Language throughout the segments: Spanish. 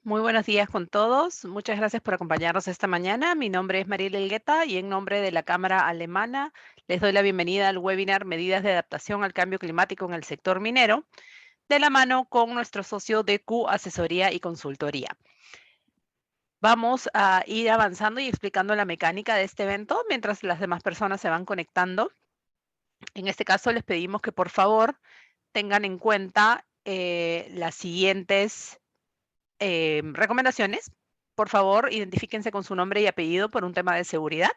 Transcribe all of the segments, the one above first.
Muy buenos días con todos. Muchas gracias por acompañarnos esta mañana. Mi nombre es Mariela Elgueta y en nombre de la Cámara Alemana les doy la bienvenida al webinar Medidas de adaptación al cambio climático en el sector minero, de la mano con nuestro socio DQ Asesoría y Consultoría. Vamos a ir avanzando y explicando la mecánica de este evento mientras las demás personas se van conectando. En este caso les pedimos que por favor tengan en cuenta las siguientes recomendaciones. Por favor, identifíquense con su nombre y apellido por un tema de seguridad.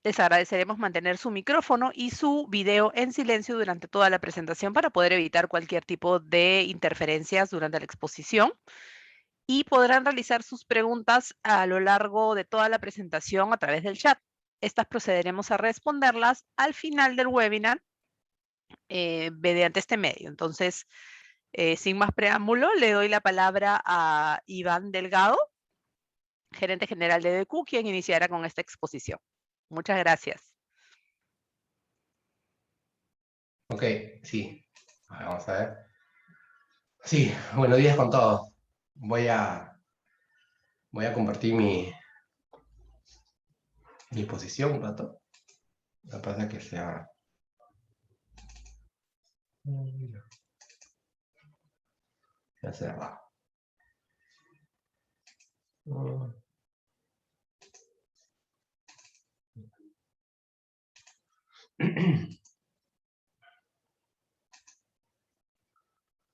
Les agradeceremos mantener su micrófono y su video en silencio durante toda la presentación para poder evitar cualquier tipo de interferencias durante la exposición. Y podrán realizar sus preguntas a lo largo de toda la presentación a través del chat. Estas procederemos a responderlas al final del webinar mediante este medio. Entonces, sin más preámbulo, le doy la palabra a Iván Delgado, gerente general de DQ, quien iniciará con esta exposición. Muchas gracias. Ok, sí. Vamos a ver. Sí, buenos días con todos. Voy a compartir mi posición un rato. Lo que pasa es que sea... Se hace abajo.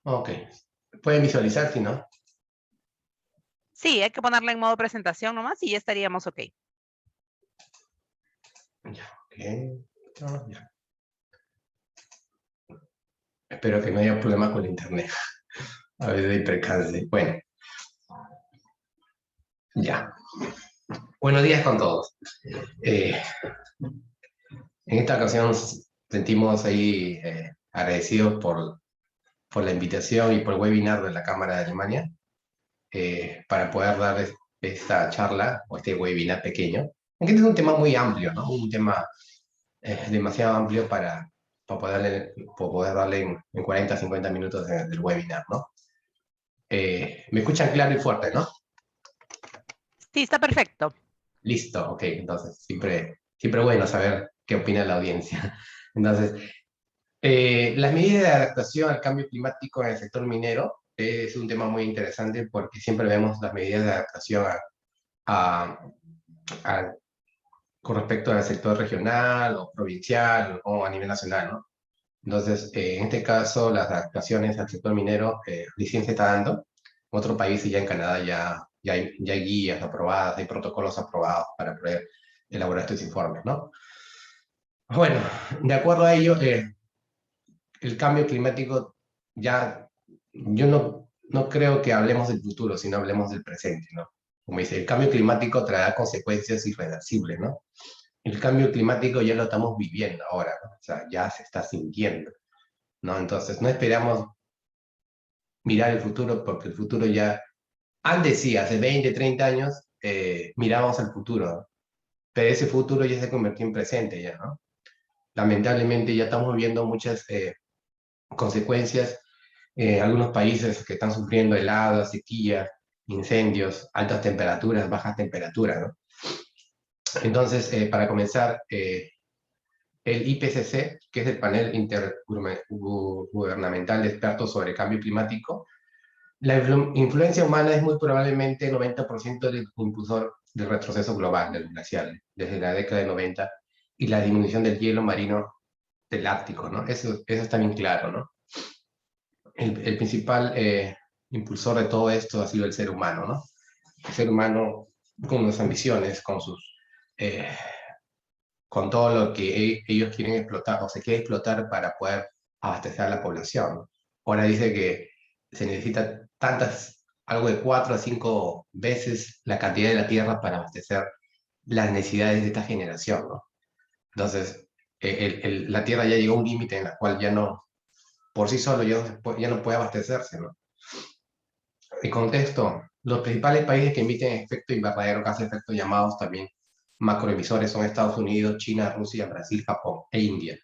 Ok. Pueden visualizar, si no. Sí, hay que ponerla en modo presentación nomás y ya estaríamos ok. Ya, ok. Ya. Espero que no haya problema con el internet. A veces hay percance. Bueno, ya. Buenos días con todos. En esta ocasión nos sentimos ahí agradecidos por la invitación y por el webinar de la Cámara de Alemania para poder dar esta charla o este webinar pequeño. Aunque este es un tema muy amplio, ¿no? Un tema demasiado amplio para poder darle en 40, 50 minutos del webinar, ¿no? Me escuchan claro y fuerte, ¿no? Sí, está perfecto. Listo, ok. Entonces, siempre bueno saber qué opina la audiencia. Entonces, las medidas de adaptación al cambio climático en el sector minero es un tema muy interesante porque siempre vemos las medidas de adaptación a- a- con respecto al sector regional o provincial o a nivel nacional, ¿no? Entonces, en este caso, las adaptaciones al sector minero recién se está dando. En otros países, ya en Canadá, ya hay guías aprobadas, hay protocolos aprobados para poder elaborar estos informes, ¿no? Bueno, de acuerdo a ello, el cambio climático ya, yo no creo que hablemos del futuro, sino hablemos del presente, ¿no? Como dice, el cambio climático traerá consecuencias irreversibles, ¿no? El cambio climático ya lo estamos viviendo ahora, ¿no? O sea, ya se está sintiendo, ¿no? Entonces, no esperamos mirar el futuro porque el futuro ya, antes sí, hace 20, 30 años, mirábamos al futuro, ¿no? Pero ese futuro ya se convirtió en presente ya, ¿no? Lamentablemente ya estamos viendo muchas consecuencias, algunos países que están sufriendo heladas, sequías, incendios, altas temperaturas, bajas temperaturas, ¿no? Entonces, para comenzar, el IPCC, que es el panel intergubernamental de expertos sobre el cambio climático, la influencia humana es muy probablemente 90% del impulsor del retroceso global de los glaciares desde la década de 90 y la disminución del hielo marino del Ártico, ¿no? Eso está bien claro, ¿no? El principal impulsor de todo esto ha sido el ser humano, ¿no? El ser humano con sus ambiciones, eh, con todo lo que ellos quieren explotar o se quiere explotar para poder abastecer a la población, ¿no? Ahora dice que se necesita algo de 4 a 5 veces la cantidad de la tierra para abastecer las necesidades de esta generación, ¿no? Entonces, la tierra ya llegó a un límite en la cual ya no, por sí solo ya no puede abastecerse, ¿no? En contexto, los principales países que emiten efecto invernadero, gases de efecto llamados también macroemisores son Estados Unidos, China, Rusia, Brasil, Japón e India,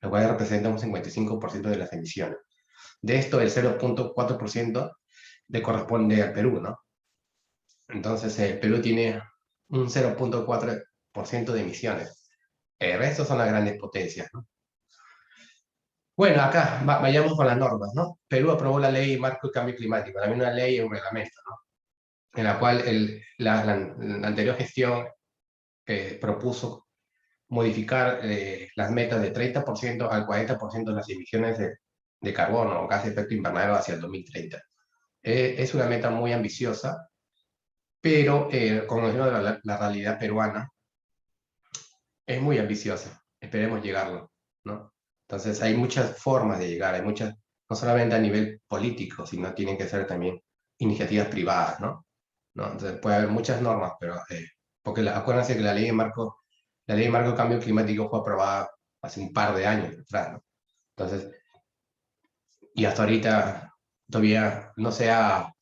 lo cual representa un 55% de las emisiones. De esto, el 0,4% le corresponde al Perú, ¿no? Entonces, Perú tiene un 0,4% de emisiones. El resto son las grandes potencias, ¿no? Bueno, acá vayamos con las normas, ¿no? Perú aprobó la ley Marco de Cambio Climático, también una ley y un reglamento, ¿no? En la cual la anterior gestión propuso modificar las metas de 30% al 40% de las emisiones de carbono o gas de efecto invernadero hacia el 2030. Es una meta muy ambiciosa, pero conociendo la realidad peruana, es muy ambiciosa. Esperemos llegarlo, ¿no? Entonces, hay muchas formas de llegar, hay muchas, no solamente a nivel político, sino tienen que ser también iniciativas privadas, ¿no? ¿No? Entonces, puede haber muchas normas, pero, porque acuérdense que la ley de marco de cambio climático fue aprobada hace un par de años atrás, ¿no? Entonces, y hasta ahorita todavía no sea,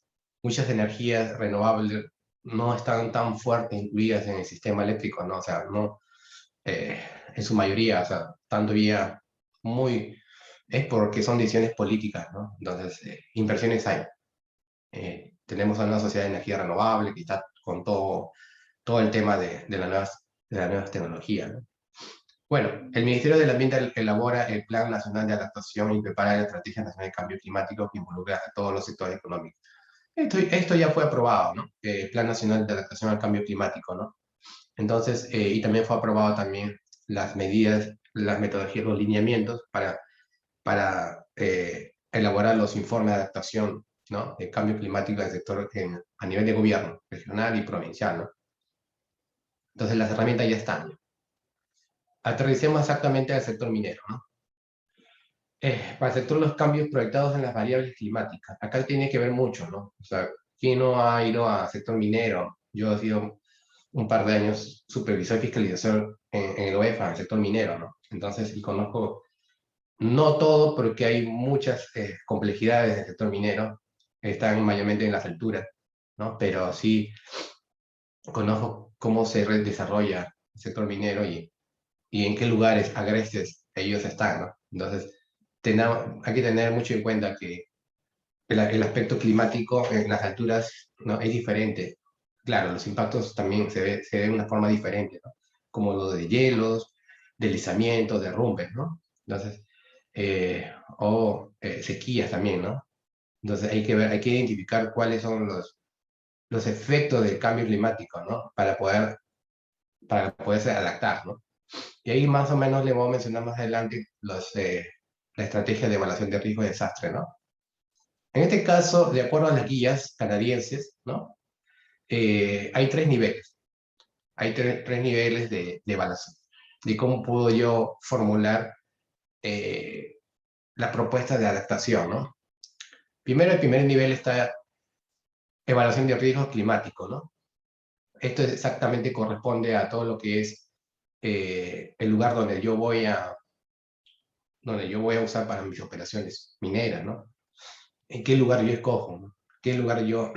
muchas energías renovables no están tan fuertes incluidas en el sistema eléctrico, ¿no? O sea, no, eh, en su mayoría, o sea, están todavía muy, es porque son decisiones políticas, ¿no? Entonces, inversiones hay. Tenemos una sociedad de energía renovable que está con todo el tema de las nuevas tecnologías, ¿no? Bueno, el Ministerio del Ambiente elabora el Plan Nacional de Adaptación y prepara la Estrategia Nacional de Cambio Climático que involucra a todos los sectores económicos. Esto ya fue aprobado, ¿no? El Plan Nacional de Adaptación al Cambio Climático, ¿no? Entonces, y también fue aprobado también las medidas, las metodologías, los lineamientos para elaborar los informes de adaptación, ¿no? De cambio climático del sector a nivel de gobierno, regional y provincial, ¿no? Entonces, las herramientas ya están. Aterricemos exactamente al sector minero, ¿no? Para el sector los cambios proyectados en las variables climáticas. Acá tiene que ver mucho, ¿no? O sea, ¿quién no ha ido al sector minero? Yo he sido un par de años supervisor y fiscalizador en el OEFA, en el sector minero, ¿no? Entonces, y conozco, no todo, porque hay muchas complejidades del sector minero, están mayormente en las alturas, ¿no? Pero sí conozco cómo se desarrolla el sector minero y en qué lugares agrestes ellos están, ¿no? Entonces, hay que tener mucho en cuenta que el aspecto climático en las alturas, ¿no? Es diferente. Claro, los impactos también se ven de una forma diferente, ¿no? Como lo de hielos, deslizamientos, derrumbes, ¿no? Entonces, sequías también, ¿no? Entonces hay que ver, hay que identificar cuáles son los efectos del cambio climático, ¿no? Para poderse adaptar, ¿no? Y ahí más o menos le voy a mencionar más adelante la estrategia de evaluación de riesgo de desastre, ¿no? En este caso, de acuerdo a las guías canadienses, ¿no? Hay tres niveles. Hay tres niveles de evaluación. De cómo puedo yo formular eh, la propuesta de adaptación, ¿no? Primero, el primer nivel está evaluación de riesgo climático, ¿no? Esto exactamente corresponde a todo lo que es el lugar donde yo voy a usar para mis operaciones mineras, ¿no? ¿En qué lugar yo escojo? ¿No? ¿Qué lugar yo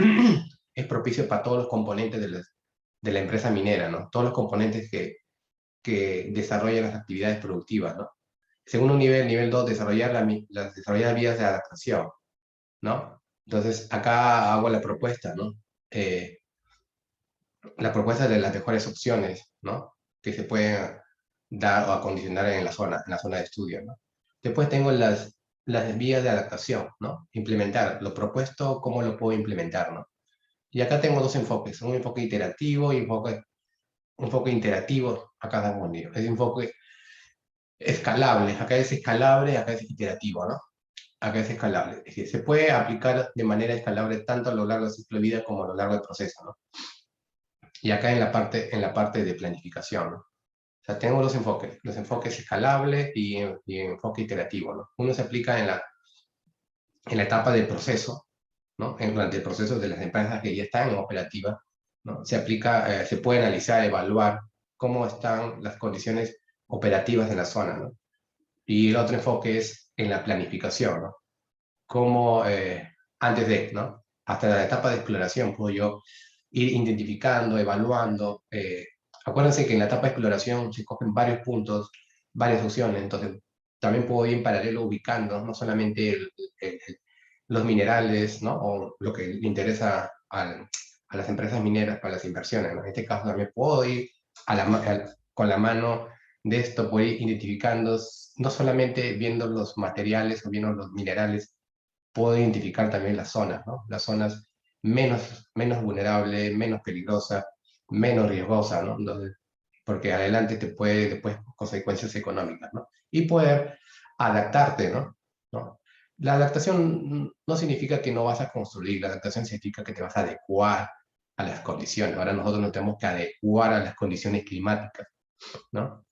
es propicio para todos los componentes de la empresa minera, ¿no? Todos los componentes que desarrollan las actividades productivas, ¿no? Segundo nivel, nivel 2, desarrollar vías de adaptación, ¿no? Entonces, acá hago la propuesta, ¿no? Eh, la propuesta de las mejores opciones, ¿no? Que se pueden dar o acondicionar en la zona de estudio, ¿no? Después tengo las vías de adaptación, ¿no? Implementar lo propuesto, cómo lo puedo implementar, ¿no? Y acá tengo dos enfoques, un enfoque interactivo y un enfoque interactivo a cada uno. Es un enfoque escalable, acá es escalable, acá es iterativo, ¿no? Acá es escalable. Es decir, se puede aplicar de manera escalable tanto a lo largo del ciclo de vida como a lo largo del proceso, ¿no? Y acá en la parte de planificación, ¿no? O sea, tengo los enfoques escalable y enfoque iterativo, ¿no? Uno se aplica en la etapa del proceso, ¿no? Durante el proceso de las empresas que ya están en operativa, ¿no? Se aplica, se puede analizar, evaluar cómo están las condiciones operativas en la zona, ¿no? Y el otro enfoque es en la planificación, ¿no? Cómo antes de, ¿no? Hasta la etapa de exploración puedo yo ir identificando, evaluando. Acuérdense que en la etapa de exploración se cogen varios puntos, varias opciones, entonces también puedo ir en paralelo ubicando no solamente los minerales, ¿no? O lo que le interesa a las empresas mineras para las inversiones, ¿no? En este caso también puedo ir con la mano de esto, puedo ir identificando, no solamente viendo los materiales o viendo los minerales, puedo identificar también las zonas, ¿no? Las zonas menos vulnerables, menos peligrosas, menos riesgosas, ¿no? Entonces, porque adelante te puede después consecuencias económicas, ¿no? Y poder adaptarte, ¿no? ¿No? La adaptación no significa que no vas a construir, la adaptación significa que te vas a adecuar a las condiciones. Ahora nosotros nos tenemos que adecuar a las condiciones climáticas, ¿no?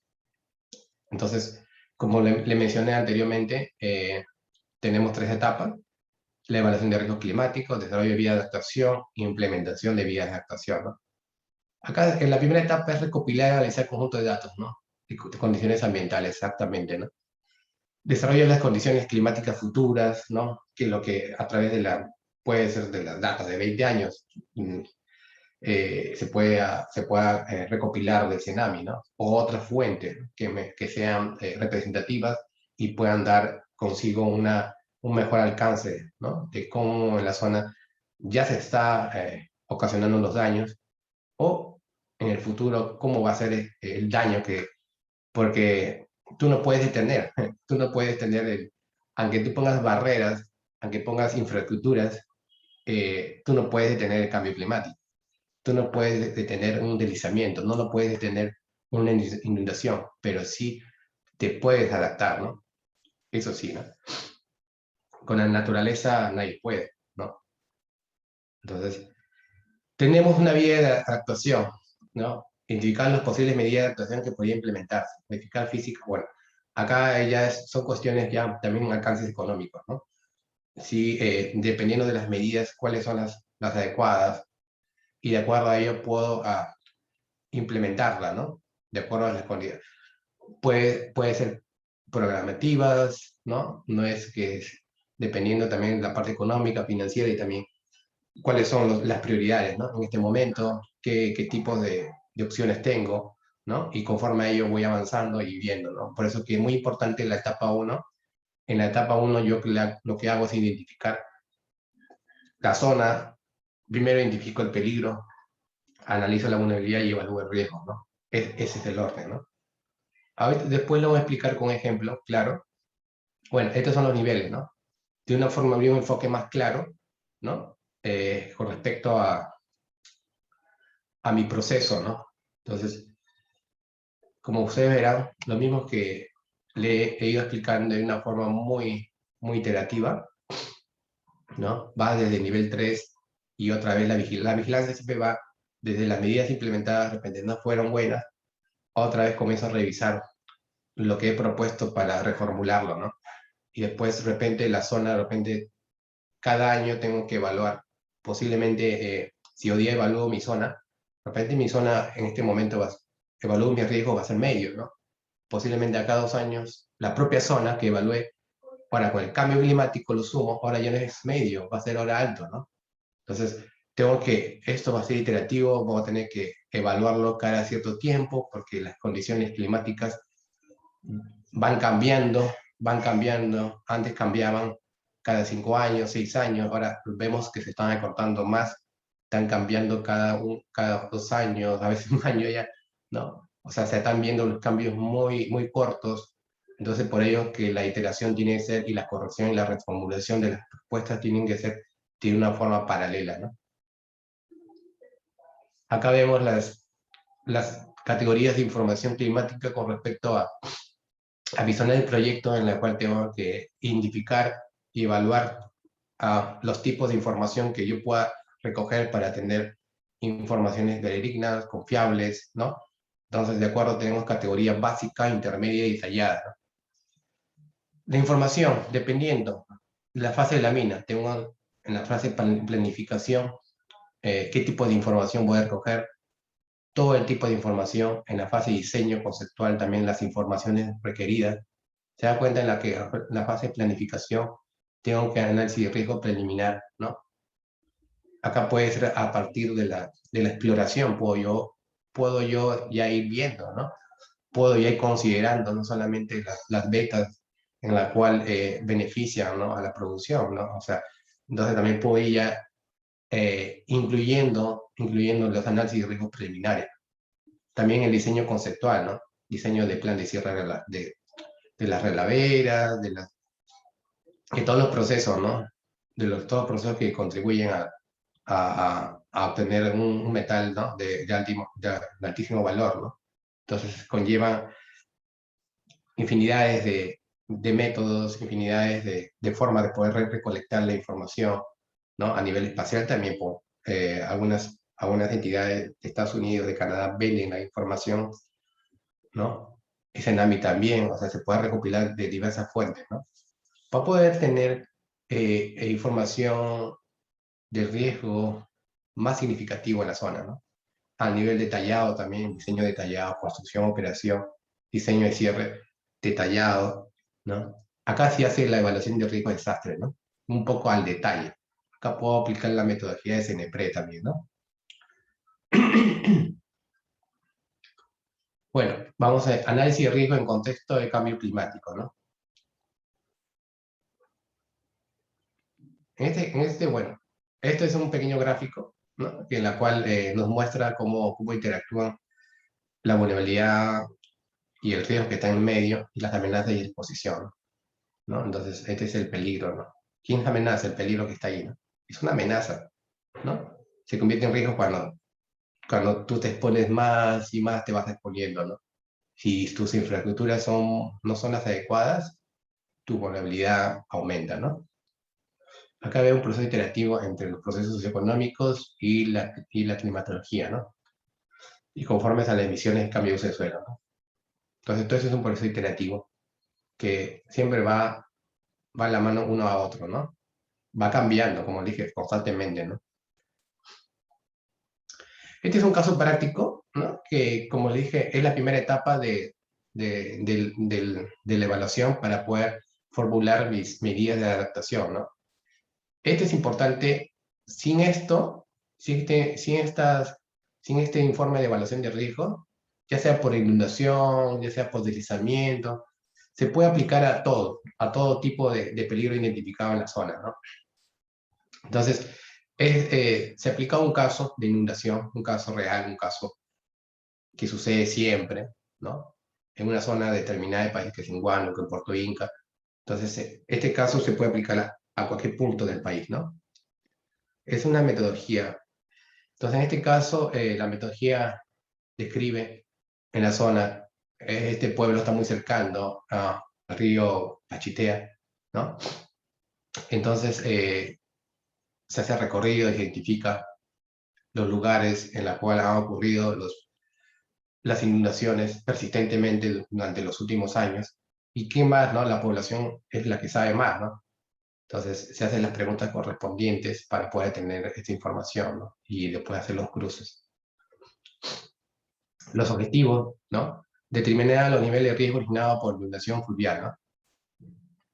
Entonces, como le mencioné anteriormente, tenemos 3 etapas: la evaluación de riesgos climáticos, desarrollo de vías de adaptación e implementación de vías de adaptación, ¿no? Acá, en la primera etapa es recopilar y analizar conjunto de datos, ¿no? De condiciones ambientales, exactamente, ¿no? Desarrollo de las condiciones climáticas futuras, ¿no? Que lo que a través de puede ser de las datas de 20 años, se pueda recopilar del CENAMI, ¿no? O otras fuentes que sean representativas y puedan dar consigo un mejor alcance, ¿no? De cómo en la zona ya se está ocasionando los daños, o en el futuro cómo va a ser el daño porque tú no puedes detener, tú no puedes detener aunque tú pongas barreras, aunque pongas infraestructuras, tú no puedes detener el cambio climático, tú no puedes detener un deslizamiento, no lo puedes detener una inundación, pero sí te puedes adaptar, ¿no? Eso sí, ¿no? Con la naturaleza nadie puede, ¿no? Entonces, tenemos una vía de actuación, ¿no? Identificar las posibles medidas de actuación que podría implementarse, verificar física, bueno, acá ya son cuestiones ya también alcances económicos, ¿no? Sí, dependiendo de las medidas, cuáles son las adecuadas, y de acuerdo a ello puedo implementarla, ¿no? De acuerdo a las condiciones. Puede ser programativas, ¿no? No es que dependiendo también de la parte económica, financiera, y también cuáles son las prioridades, ¿no? En este momento, qué tipo de opciones tengo, ¿no? Y conforme a ello voy avanzando y viendo, ¿no? Por eso que es muy importante la etapa 1. En la etapa 1 yo lo que hago es identificar la zona, primero identifico el peligro, analizo la vulnerabilidad y evalúo el riesgo, ¿no? Ese es el orden, ¿no? Ahorita, después lo voy a explicar con ejemplo, claro. Bueno, estos son los niveles, ¿no? De una forma, de un enfoque más claro, ¿no? Con respecto a mi proceso, ¿no? Entonces, como ustedes verán, lo mismo que le he ido explicando de una forma muy iterativa, ¿no? Va desde el nivel 3 y otra vez la vigilancia siempre va desde las medidas implementadas, de repente no fueron buenas, otra vez comienzo a revisar lo que he propuesto para reformularlo, ¿no? Y después, de repente, la zona, de repente, cada año tengo que evaluar, posiblemente, si hoy día evalúo mi zona, de repente mi zona en este momento evalúo mi riesgo va a ser medio, ¿no? Posiblemente acá 2 años, la propia zona que evalué, ahora con el cambio climático lo sumo, ahora ya no es medio, va a ser ahora alto, ¿no? Entonces, esto va a ser iterativo, vamos a tener que evaluarlo cada cierto tiempo, porque las condiciones climáticas van cambiando, antes cambiaban cada 5 años, 6 años, ahora vemos que se están acortando más, están cambiando cada 2 años, a veces un año ya, ¿no? O sea, se están viendo los cambios muy cortos, entonces por ello que la iteración tiene que ser, y la corrección y la reformulación de las propuestas tienen que ser de una forma paralela, ¿no? Acá vemos las categorías de información climática con respecto a mi zona del proyecto, en la cual tengo que identificar y evaluar los tipos de información que yo pueda recoger para tener informaciones verídicas, confiables, ¿no? Entonces, de acuerdo, tenemos categoría básica, intermedia y detallada, ¿no? La información, dependiendo la fase de la mina, tengo en la fase de planificación, qué tipo de información voy a recoger, todo el tipo de información, en la fase de diseño conceptual, también las informaciones requeridas. Se da cuenta en la fase de planificación tengo que análisis de riesgo preliminar, ¿no? Acá puede ser a partir de la exploración, puedo yo ya ir viendo, ¿no? Puedo ya ir considerando no solamente las betas en la cual benefician, ¿no? A la producción, ¿no? O sea, entonces también puedo ir ya incluyendo los análisis de riesgos preliminares. También el diseño conceptual, ¿no? Diseño de plan de cierre de las relaveras, de todos los procesos, ¿no? Todos los procesos que contribuyen a obtener un metal, ¿no? De altísimo valor, ¿no? Entonces conllevan infinidades de métodos, infinidades de formas de poder recolectar la información, ¿no? A nivel espacial también, algunas entidades de Estados Unidos, de Canadá, venden la información, ¿no? Y Cenami también, o sea, se puede recopilar de diversas fuentes, ¿no? Para poder tener información de riesgo más significativo en la zona, ¿no? A nivel detallado también, diseño detallado, construcción, operación, diseño de cierre detallado, ¿no? Acá sí hace la evaluación de riesgo de desastre, ¿no? Un poco al detalle. Acá puedo aplicar la metodología de CNPRE también, ¿no? Bueno, vamos a análisis de riesgo en contexto de cambio climático, ¿no? Bueno, esto es un pequeño gráfico, ¿no? En la cual nos muestra cómo interactúan la vulnerabilidad y el riesgo que está en medio y las amenazas y exposición, ¿no? Entonces, este es el peligro, ¿no? ¿Quién amenaza? El peligro que está ahí, ¿no? Es una amenaza, ¿no? Se convierte en riesgo cuando tú te expones más y más te vas exponiendo, ¿no? Si tus infraestructuras no son las adecuadas, tu vulnerabilidad aumenta, ¿no? Acá veo un proceso iterativo entre los procesos socioeconómicos y la climatología, ¿no? Y conformes a las emisiones de cambio de uso de suelo, ¿no? Entonces, todo eso es un proceso iterativo que siempre va a la mano uno a otro, ¿no? Va cambiando, como dije, constantemente, ¿no? Este es un caso práctico, ¿no? Que, como le dije, es la primera etapa de la evaluación para poder formular mis medidas de adaptación, ¿no? Esto es importante. Sin esto, sin este informe de evaluación de riesgo, ya sea por inundación, ya sea por deslizamiento, se puede aplicar a todo tipo de peligro identificado en la zona, ¿no? Entonces, se aplica un caso de inundación, un caso real, un caso que sucede siempre, ¿no? En una zona determinada del país, que es en Huánuco, en Puerto Inca. Entonces, este caso se puede aplicar a cualquier punto del país, ¿no? Es una metodología. Entonces, en este caso, la metodología describe en la zona, este pueblo está muy cercano al río Pachitea, ¿no? Entonces, se hace recorrido, identifica los lugares en los cuales han ocurrido las inundaciones persistentemente durante los últimos años. ¿Y quién más, no? La población es la que sabe más, ¿no? Entonces se hacen las preguntas correspondientes para poder tener esta información, ¿no? Y después hacer los cruces. Los objetivos, ¿no? Determinar los niveles de riesgo originados por inundación fluvial, ¿no?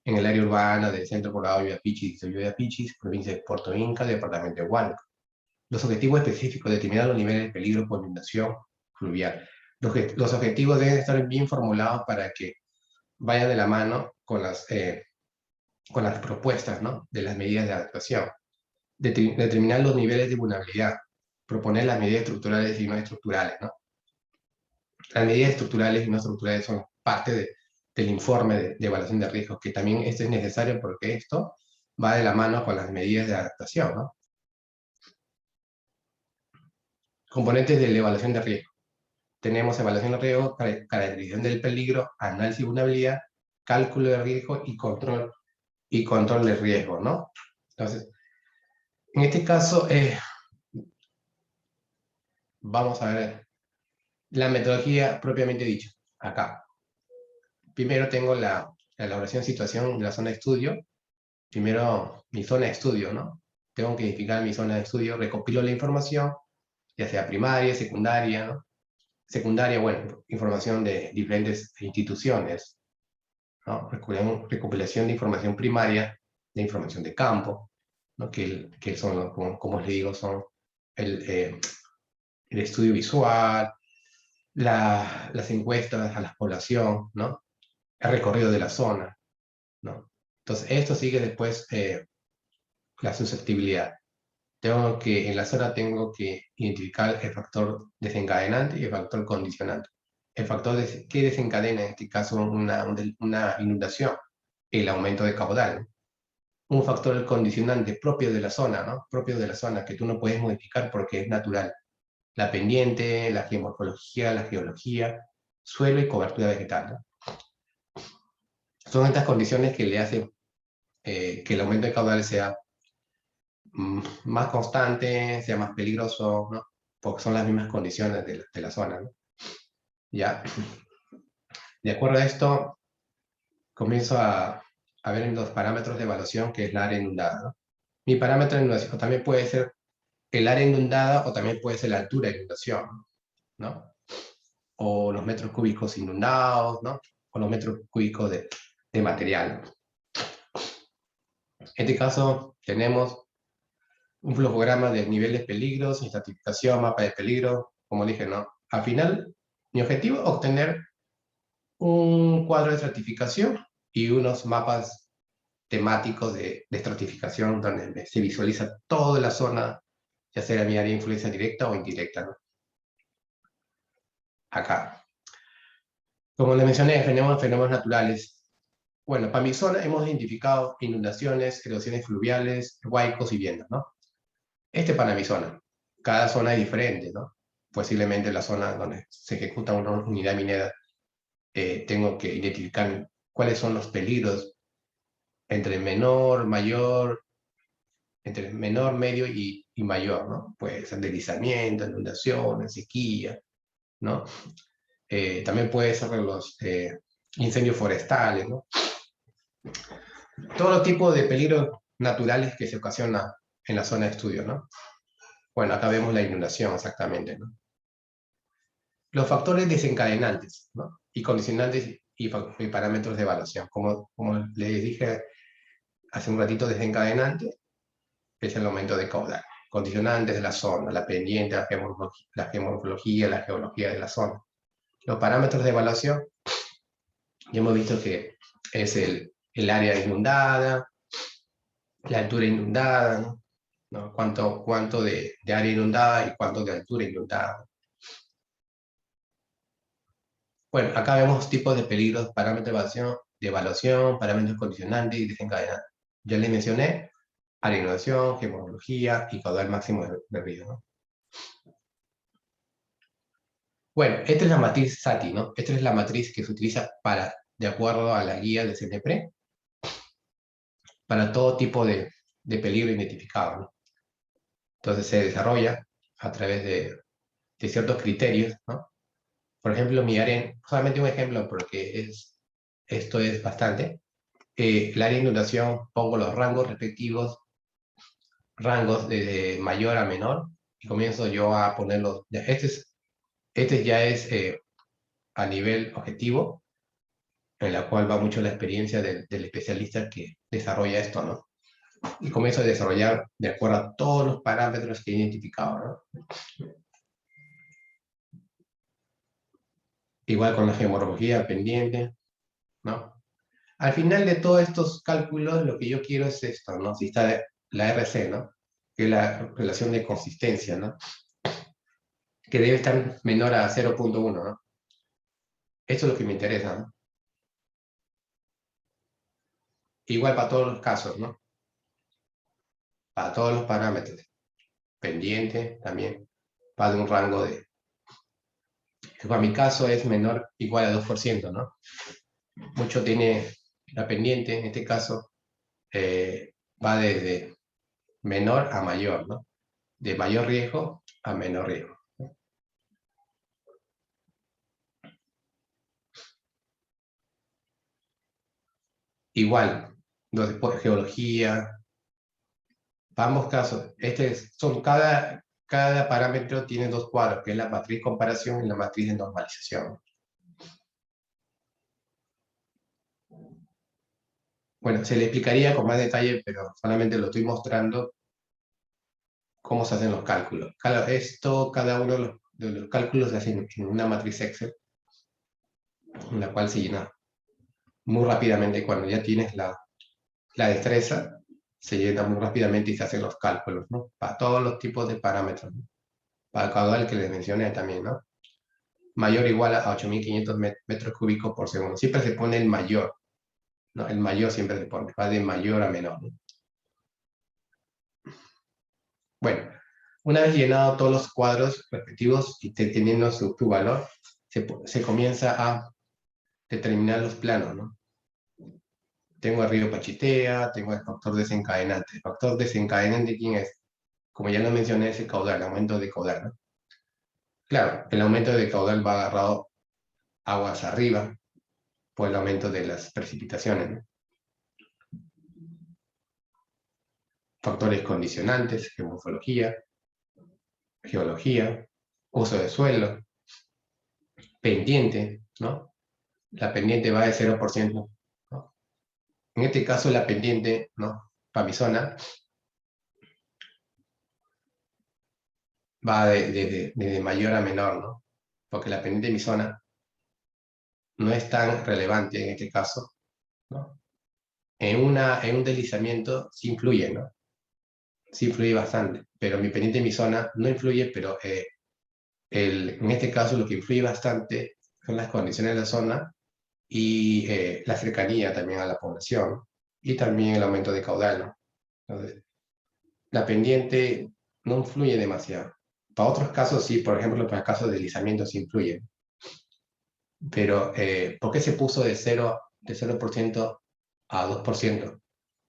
En el área urbana del Centro Poblado de Villapichis y Villapichis, provincia de Puerto Inca, departamento de Huánuco. Los objetivos específicos, determinar los niveles de peligro por inundación fluvial. Los objetivos deben estar bien formulados para que vayan de la mano con las propuestas, ¿no? De las medidas de adaptación. Determinar los niveles de vulnerabilidad. Proponer las medidas estructurales y no estructurales, ¿no? Las medidas estructurales y no estructurales son parte del informe de evaluación de riesgos, que también esto es necesario porque esto va de la mano con las medidas de adaptación, ¿no? Componentes de la evaluación de riesgo. Tenemos evaluación de riesgo, caracterización del peligro, análisis de vulnerabilidad, cálculo de riesgo y control de riesgo, ¿no? Entonces, en este caso, vamos a ver la metodología propiamente dicha, acá. Primero tengo la elaboración de situación de la zona de estudio. Primero, mi zona de estudio, ¿no? Tengo que identificar mi zona de estudio, recopilo la información, ya sea primaria, secundaria, ¿no? Secundaria, bueno, información de diferentes instituciones, ¿no? Recopilación de información primaria, de información de campo, ¿no? que son, como les digo, son el estudio visual, las encuestas a la población, ¿no? El recorrido de la zona, ¿no? Entonces, esto sigue después la susceptibilidad. En la zona tengo que identificar el factor desencadenante y el factor condicionante. El factor que desencadena en este caso una inundación, el aumento de caudal, ¿no? Un factor condicionante propio de la zona, ¿no? Propio de la zona, que tú no puedes modificar porque es natural. La pendiente, la geomorfología, la geología, suelo y cobertura vegetal, ¿no? Son estas condiciones que le hacen que el aumento de caudal sea más constante, sea más peligroso, ¿no? Porque son las mismas condiciones de la zona, ¿no? Ya, de acuerdo a esto, comienzo a ver los parámetros de evaluación que es la área inundada, ¿no? Mi parámetro de inundación también puede ser el área inundada o también puede ser la altura de inundación, ¿no? O los metros cúbicos inundados, ¿no? O los metros cúbicos de material. En este caso tenemos un flujograma de niveles de peligros, estratificación, mapa de peligro, como dije, ¿no? Al final, mi objetivo es obtener un cuadro de estratificación y unos mapas temáticos de estratificación donde se visualiza toda la zona, ya sea mi área de influencia directa o indirecta, ¿no? Acá. Como les mencioné, tenemos fenómenos naturales. Bueno, para mi zona hemos identificado inundaciones, erosiones fluviales, huaicos y vientos, ¿no? Este para mi zona. Cada zona es diferente, ¿no? Posiblemente la zona donde se ejecuta una unidad minera, tengo que identificar cuáles son los peligros entre menor, mayor, entre menor, medio y mayor, ¿no? Puede ser deslizamiento, inundaciones, sequía, ¿no? También puede ser los incendios forestales, ¿no? Todo tipo de peligros naturales que se ocasionan en la zona de estudio, ¿no? Bueno, acá vemos la inundación exactamente, ¿no? Los factores desencadenantes, ¿no? Y condicionantes y parámetros de evaluación. Como les dije hace un ratito, desencadenante es el aumento de caudal. Condicionantes de la zona, la pendiente, la geomorfología, la geología de la zona. Los parámetros de evaluación, ya hemos visto que es el área inundada, la altura inundada, ¿no? ¿No? Cuánto de área inundada y cuánto de altura inundada. Bueno, acá vemos tipos de peligros, parámetros de evaluación, parámetros condicionantes y desencadenantes. Ya les mencioné, área de inundación, geomorfología y caudal máximo de río, ¿no? Bueno, esta es la matriz SATI, ¿no? Esta es la matriz que se utiliza de acuerdo a la guía de CNEPRE, para todo tipo de peligro identificado, ¿no? Entonces se desarrolla a través de ciertos criterios, ¿no? Por ejemplo, solamente un ejemplo porque esto es bastante. El área de inundación, pongo los rangos respectivos, rangos de mayor a menor, y comienzo yo a ponerlos. Este ya es a nivel objetivo, en la cual va mucho la experiencia del especialista que desarrolla esto, ¿no? Y comienzo a desarrollar de acuerdo a todos los parámetros que he identificado, ¿no? Igual con la geomorfología pendiente, ¿no? Al final de todos estos cálculos, lo que yo quiero es esto, ¿no? Si está la RC, ¿no? Que es la relación de consistencia, ¿no? Que debe estar menor a 0.1, ¿no? Esto es lo que me interesa, ¿no? Igual para todos los casos, ¿no? Para todos los parámetros. Pendiente también, para un rango que para mi caso es menor igual a 2%, ¿no? Mucho tiene la pendiente, en este caso, va desde menor a mayor, ¿no? De mayor riesgo a menor riesgo. Igual, entonces, por geología, para ambos casos, cada parámetro tiene dos cuadros, que es la matriz comparación y la matriz de normalización. Bueno, se le explicaría con más detalle, pero solamente lo estoy mostrando cómo se hacen los cálculos. Cada uno de los cálculos se hacen en una matriz Excel, en la cual se llena muy rápidamente cuando ya tienes la destreza, se llena muy rápidamente y se hacen los cálculos, ¿no? Para todos los tipos de parámetros, ¿no? Para el caudal que les mencioné también, ¿no? Mayor o igual a 8.500 metros cúbicos por segundo. Siempre se pone el mayor, ¿no? El mayor siempre se pone, va de mayor a menor, ¿no? Bueno, una vez llenado todos los cuadros respectivos y teniendo su valor, se comienza a determinar los planos, ¿no? Tengo el río Pachitea, tengo el factor desencadenante. El factor desencadenante, ¿quién es? Como ya lo mencioné, es el caudal, el aumento de caudal, ¿no? Claro, el aumento de caudal va agarrado aguas arriba por el aumento de las precipitaciones, ¿no? Factores condicionantes, geomorfología, geología, uso de suelo, pendiente, ¿no? La pendiente va de 0%, ¿no? En este caso, la pendiente, ¿no? Para mi zona, va de mayor a menor, ¿no? Porque la pendiente de mi zona no es tan relevante en este caso, ¿no? En un deslizamiento sí influye, ¿no? Sí influye bastante, pero mi pendiente de mi zona no influye, pero en este caso lo que influye bastante son las condiciones de la zona y la cercanía también a la población y también el aumento de caudal, ¿no? Entonces, la pendiente no influye demasiado. Para otros casos sí, por ejemplo, para casos de deslizamiento sí influye. Pero, ¿por qué se puso de 0% a 2%?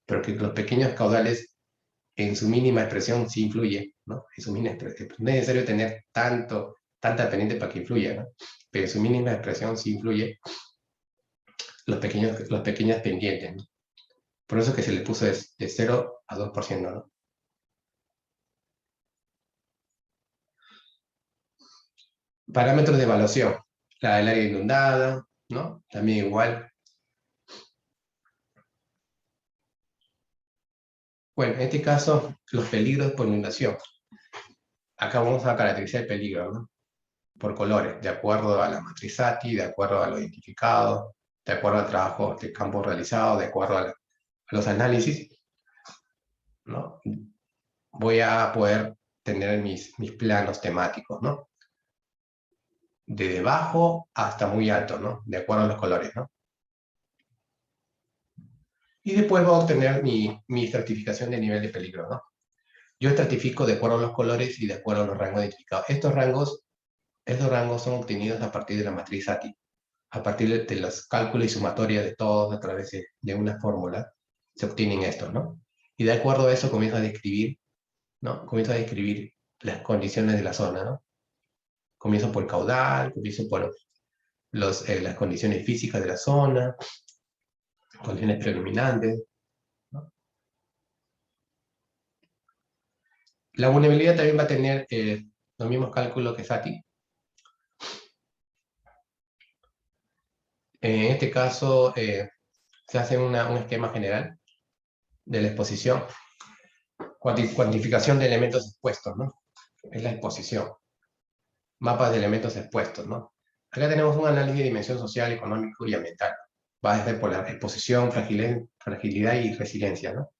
Porque los pequeños caudales en su mínima expresión sí influye, ¿no? En su mínima expresión. No es necesario tener tanta pendiente para que influya, ¿no? Pero en su mínima expresión sí influye los pequeños pendientes, ¿no? Por eso que se le puso de 0 a 2%, ¿no? Parámetros de evaluación. La del área inundada, ¿no? También igual. Bueno, en este caso, los peligros por inundación. Acá vamos a caracterizar el peligro, ¿no? Por colores, de acuerdo a la matriz ATI, de acuerdo a lo identificado, de acuerdo al trabajo de campo realizado, de acuerdo a los análisis, ¿no? Voy a poder tener mis planos temáticos, ¿no? De bajo hasta muy alto, ¿no? De acuerdo a los colores, ¿no? Y después voy a obtener mi estratificación de nivel de peligro, ¿no? Yo estratifico de acuerdo a los colores y de acuerdo a los rangos identificados. Estos rangos son obtenidos a partir de la matriz ATI, a partir de los cálculos y sumatoria de todos a través de una fórmula, se obtienen estos, ¿no? Y de acuerdo a eso comienzo a describir, ¿no? Comienzo a describir las condiciones de la zona, ¿no? Comienzo por el caudal, comienzo por las condiciones físicas de la zona, condiciones predominantes, ¿no? La vulnerabilidad también va a tener los mismos cálculos que SATI. En este caso, se hace un esquema general de la exposición, cuantificación de elementos expuestos, ¿no? Es la exposición, mapas de elementos expuestos, ¿no? Acá tenemos un análisis de dimensión social, económico y ambiental. Va a ser por la exposición, fragilidad y resiliencia, ¿no?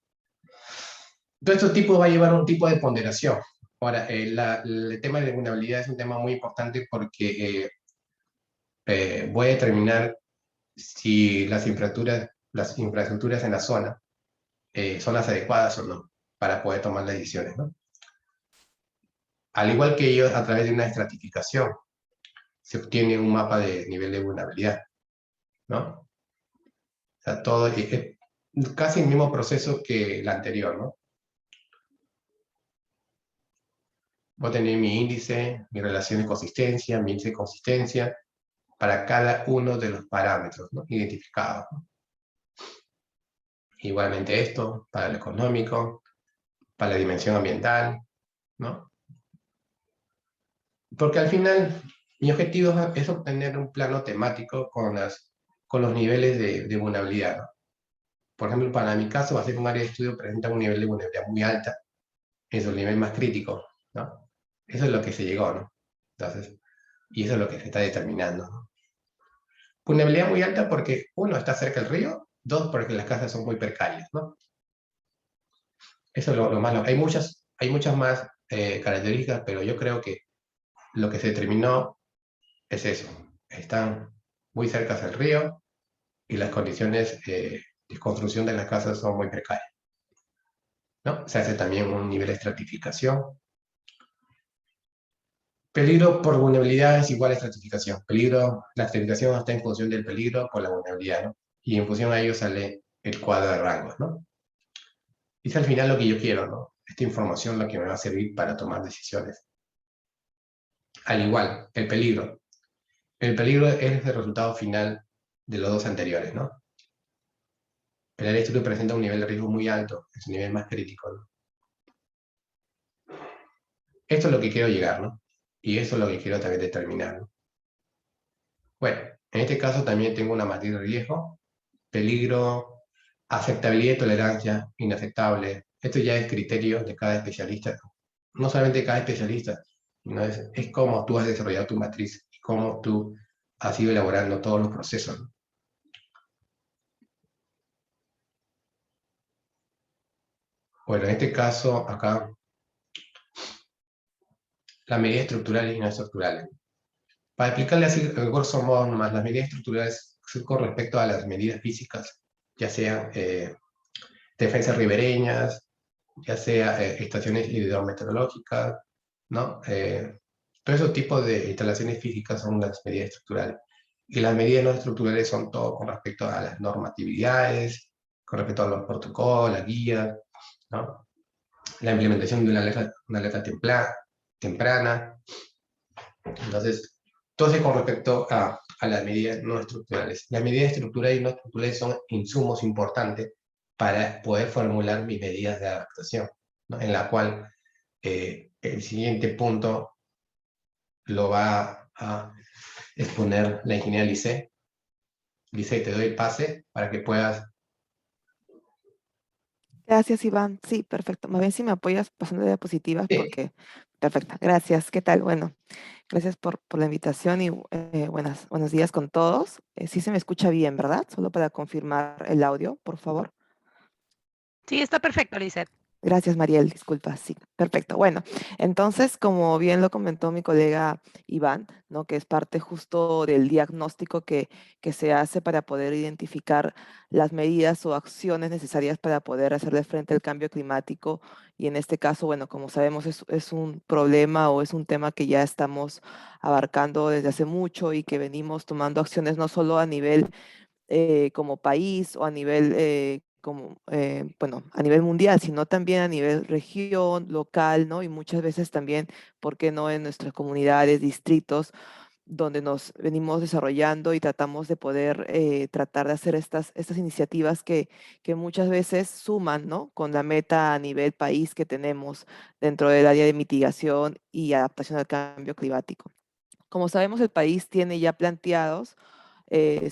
Todo este tipo va a llevar un tipo de ponderación. Ahora, el tema de vulnerabilidad es un tema muy importante porque voy a determinar si las infraestructuras en la zona son las adecuadas o no para poder tomar las decisiones, ¿no? Al igual que ellos, a través de una estratificación se obtiene un mapa de nivel de vulnerabilidad, ¿no? O sea, todo es casi el mismo proceso que el anterior, ¿no? Voy a tener mi índice, mi relación de consistencia, mi índice de consistencia para cada uno de los parámetros, ¿no? Identificados, ¿no? Igualmente esto para lo económico, para la dimensión ambiental, ¿no? Porque al final mi objetivo es obtener un plano temático con los niveles de vulnerabilidad, ¿no? Por ejemplo, para mi caso, va a ser un área de estudio presenta un nivel de vulnerabilidad muy alta, es el nivel más crítico, ¿no? Eso es lo que se llegó, ¿no? Entonces, y eso es lo que se está determinando, ¿no? Vulnerabilidad muy alta porque, uno, está cerca del río, dos, porque las casas son muy precarias, ¿no? Eso es lo malo. Hay muchas más características, pero yo creo que lo que se determinó es eso. Están muy cerca del río y las condiciones de construcción de las casas son muy precarias, ¿no? Se hace también un nivel de estratificación. Peligro por vulnerabilidad es igual a estratificación. Peligro, la estratificación está en función del peligro por la vulnerabilidad, ¿no? Y en función a ello sale el cuadro de rangos, ¿no? Y es al final lo que yo quiero, ¿no? Esta información lo que me va a servir para tomar decisiones. Al igual, el peligro. El peligro es el resultado final de los dos anteriores, ¿no? El área que presenta un nivel de riesgo muy alto, es el nivel más crítico, ¿no? Esto es lo que quiero llegar, ¿no? Y eso es lo que quiero también determinar, ¿no? Bueno, en este caso también tengo una matriz de riesgo, peligro, aceptabilidad y tolerancia, inaceptable. Esto ya es criterio de cada especialista. No solamente de cada especialista, sino es cómo tú has desarrollado tu matriz y cómo tú has ido elaborando todos los procesos, ¿no? Bueno, en este caso, acá, las medidas estructurales y no estructurales. Para explicarle así, grosso modo nomás, las medidas estructurales son con respecto a las medidas físicas, ya sean defensas ribereñas, ya sea estaciones hidrometeorológicas, ¿no? Todo ese tipo de instalaciones físicas son las medidas estructurales. Y las medidas no estructurales son todo con respecto a las normatividades, con respecto a los protocolos, las guías, ¿no? La implementación de una alerta temprana. Entonces, todo es con respecto a las medidas no estructurales. Las medidas estructurales y no estructurales son insumos importantes para poder formular mis medidas de adaptación, ¿no? En la cual el siguiente punto lo va a exponer la ingeniera Lice. Lice, te doy el pase para que puedas... Gracias, Iván. Sí, perfecto. Más bien si me apoyas pasando de diapositivas Sí, porque... Perfecto. Gracias. ¿Qué tal? Bueno, gracias por la invitación y buenos días con todos. Sí se me escucha bien, ¿verdad? Solo para confirmar el audio, por favor. Sí, está perfecto, Lizeth. Gracias, Mariel. Disculpa. Sí, perfecto. Bueno, entonces, como bien lo comentó mi colega Iván, ¿no? Que es parte justo del diagnóstico que se hace para poder identificar las medidas o acciones necesarias para poder hacerle frente al cambio climático. Y en este caso, bueno, como sabemos, es un problema o es un tema que ya estamos abarcando desde hace mucho y que venimos tomando acciones no solo a nivel como país o a nivel, bueno, a nivel mundial, sino también a nivel región, local, ¿no? Y muchas veces también, ¿por qué no en nuestras comunidades, distritos, donde nos venimos desarrollando y tratamos de poder tratar de hacer estas iniciativas que muchas veces suman, ¿no? Con la meta a nivel país que tenemos dentro del área de mitigación y adaptación al cambio climático. Como sabemos, el país tiene ya planteados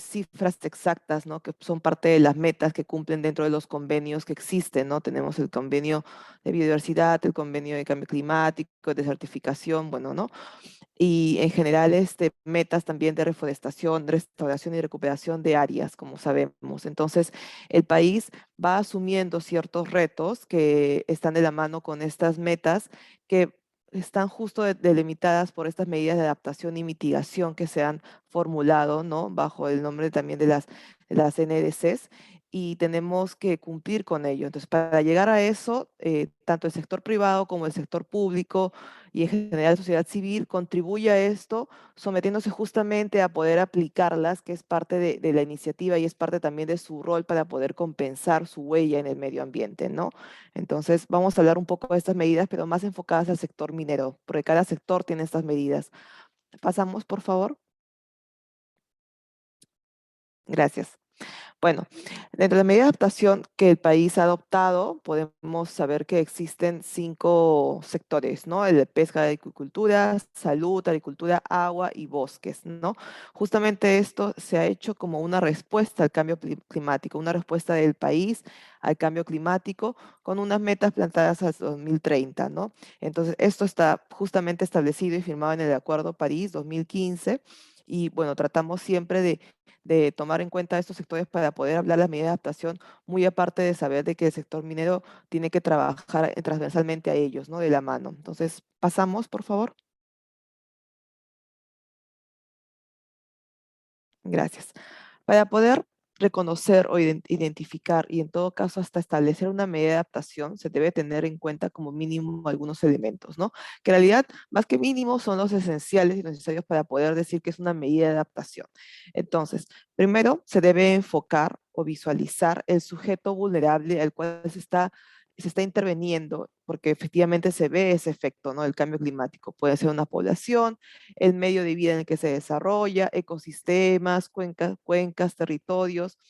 cifras exactas, ¿no? Que son parte de las metas que cumplen dentro de los convenios que existen, ¿no? Tenemos el convenio de biodiversidad, el convenio de cambio climático, de certificación, bueno, ¿no? Y en general, metas también de reforestación, restauración y recuperación de áreas, como sabemos. Entonces, el país va asumiendo ciertos retos que están de la mano con estas metas que están justo delimitadas por estas medidas de adaptación y mitigación que se han formulado, ¿no? Bajo el nombre también de las NDCs y tenemos que cumplir con ello. Entonces, para llegar a eso, tanto el sector privado como el sector público y en general la sociedad civil contribuye a esto, sometiéndose justamente a poder aplicarlas, que es parte de la iniciativa y es parte también de su rol para poder compensar su huella en el medio ambiente, ¿no? Entonces, vamos a hablar un poco de estas medidas, pero más enfocadas al sector minero, porque cada sector tiene estas medidas. Pasamos, por favor. Gracias. Bueno, dentro de la medida de adaptación que el país ha adoptado, podemos saber que existen 5 sectores, ¿no? El de pesca, agricultura, salud, agricultura, agua y bosques, ¿no? Justamente esto se ha hecho como una respuesta al cambio climático, una respuesta del país al cambio climático con unas metas plantadas hasta 2030, ¿no? Entonces, esto está justamente establecido y firmado en el Acuerdo París 2015 Y bueno, tratamos siempre de tomar en cuenta estos sectores para poder hablar de las medidas de adaptación, muy aparte de saber de que el sector minero tiene que trabajar transversalmente a ellos, ¿no? De la mano. Entonces, pasamos, por favor. Gracias. Para poder reconocer o identificar y en todo caso hasta establecer una medida de adaptación, se debe tener en cuenta como mínimo algunos elementos, ¿no? Que en realidad, más que mínimos, son los esenciales y necesarios para poder decir que es una medida de adaptación. Entonces, primero se debe enfocar o visualizar el sujeto vulnerable al cual se está interviniendo, porque efectivamente se ve ese efecto, ¿no? Del cambio climático. Puede ser una población, el medio de vida en el que se desarrolla, ecosistemas, cuencas, territorios,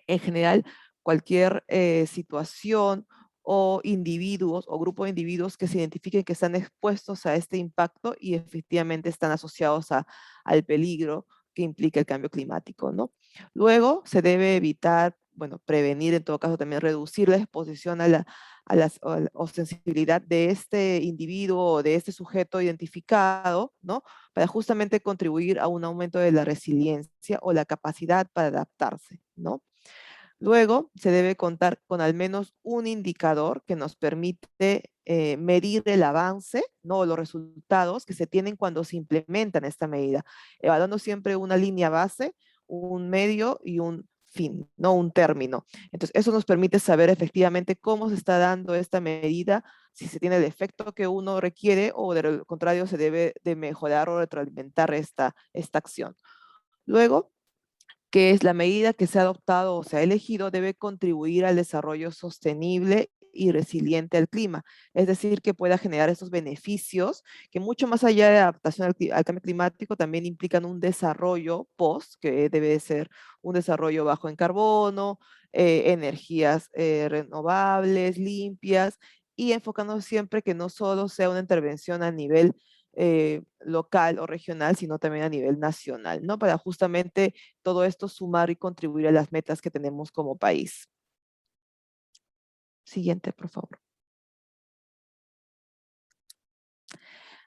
en general cualquier situación o individuos o grupo de individuos que se identifiquen que están expuestos a este impacto y efectivamente están asociados al peligro que implica el cambio climático, ¿no? Luego se debe evitar, bueno, prevenir, en todo caso también reducir la exposición o sensibilidad de este individuo o de este sujeto identificado, ¿no? Para justamente contribuir a un aumento de la resiliencia o la capacidad para adaptarse, ¿no? Luego, se debe contar con al menos un indicador que nos permite medir el avance, ¿no? Los resultados que se tienen cuando se implementan esta medida, evaluando siempre una línea base, un medio y un fin, no un término. Entonces, eso nos permite saber efectivamente cómo se está dando esta medida, si se tiene el efecto que uno requiere o de lo contrario se debe de mejorar o retroalimentar esta acción. Luego, que es la medida que se ha adoptado o se ha elegido debe contribuir al desarrollo sostenible y resiliente al clima, es decir, que pueda generar esos beneficios que mucho más allá de adaptación al cambio climático también implican un desarrollo post, que debe de ser un desarrollo bajo en carbono, energías renovables, limpias, y enfocando siempre que no solo sea una intervención a nivel local o regional, sino también a nivel nacional, ¿no? Para justamente todo esto sumar y contribuir a las metas que tenemos como país. Siguiente, por favor.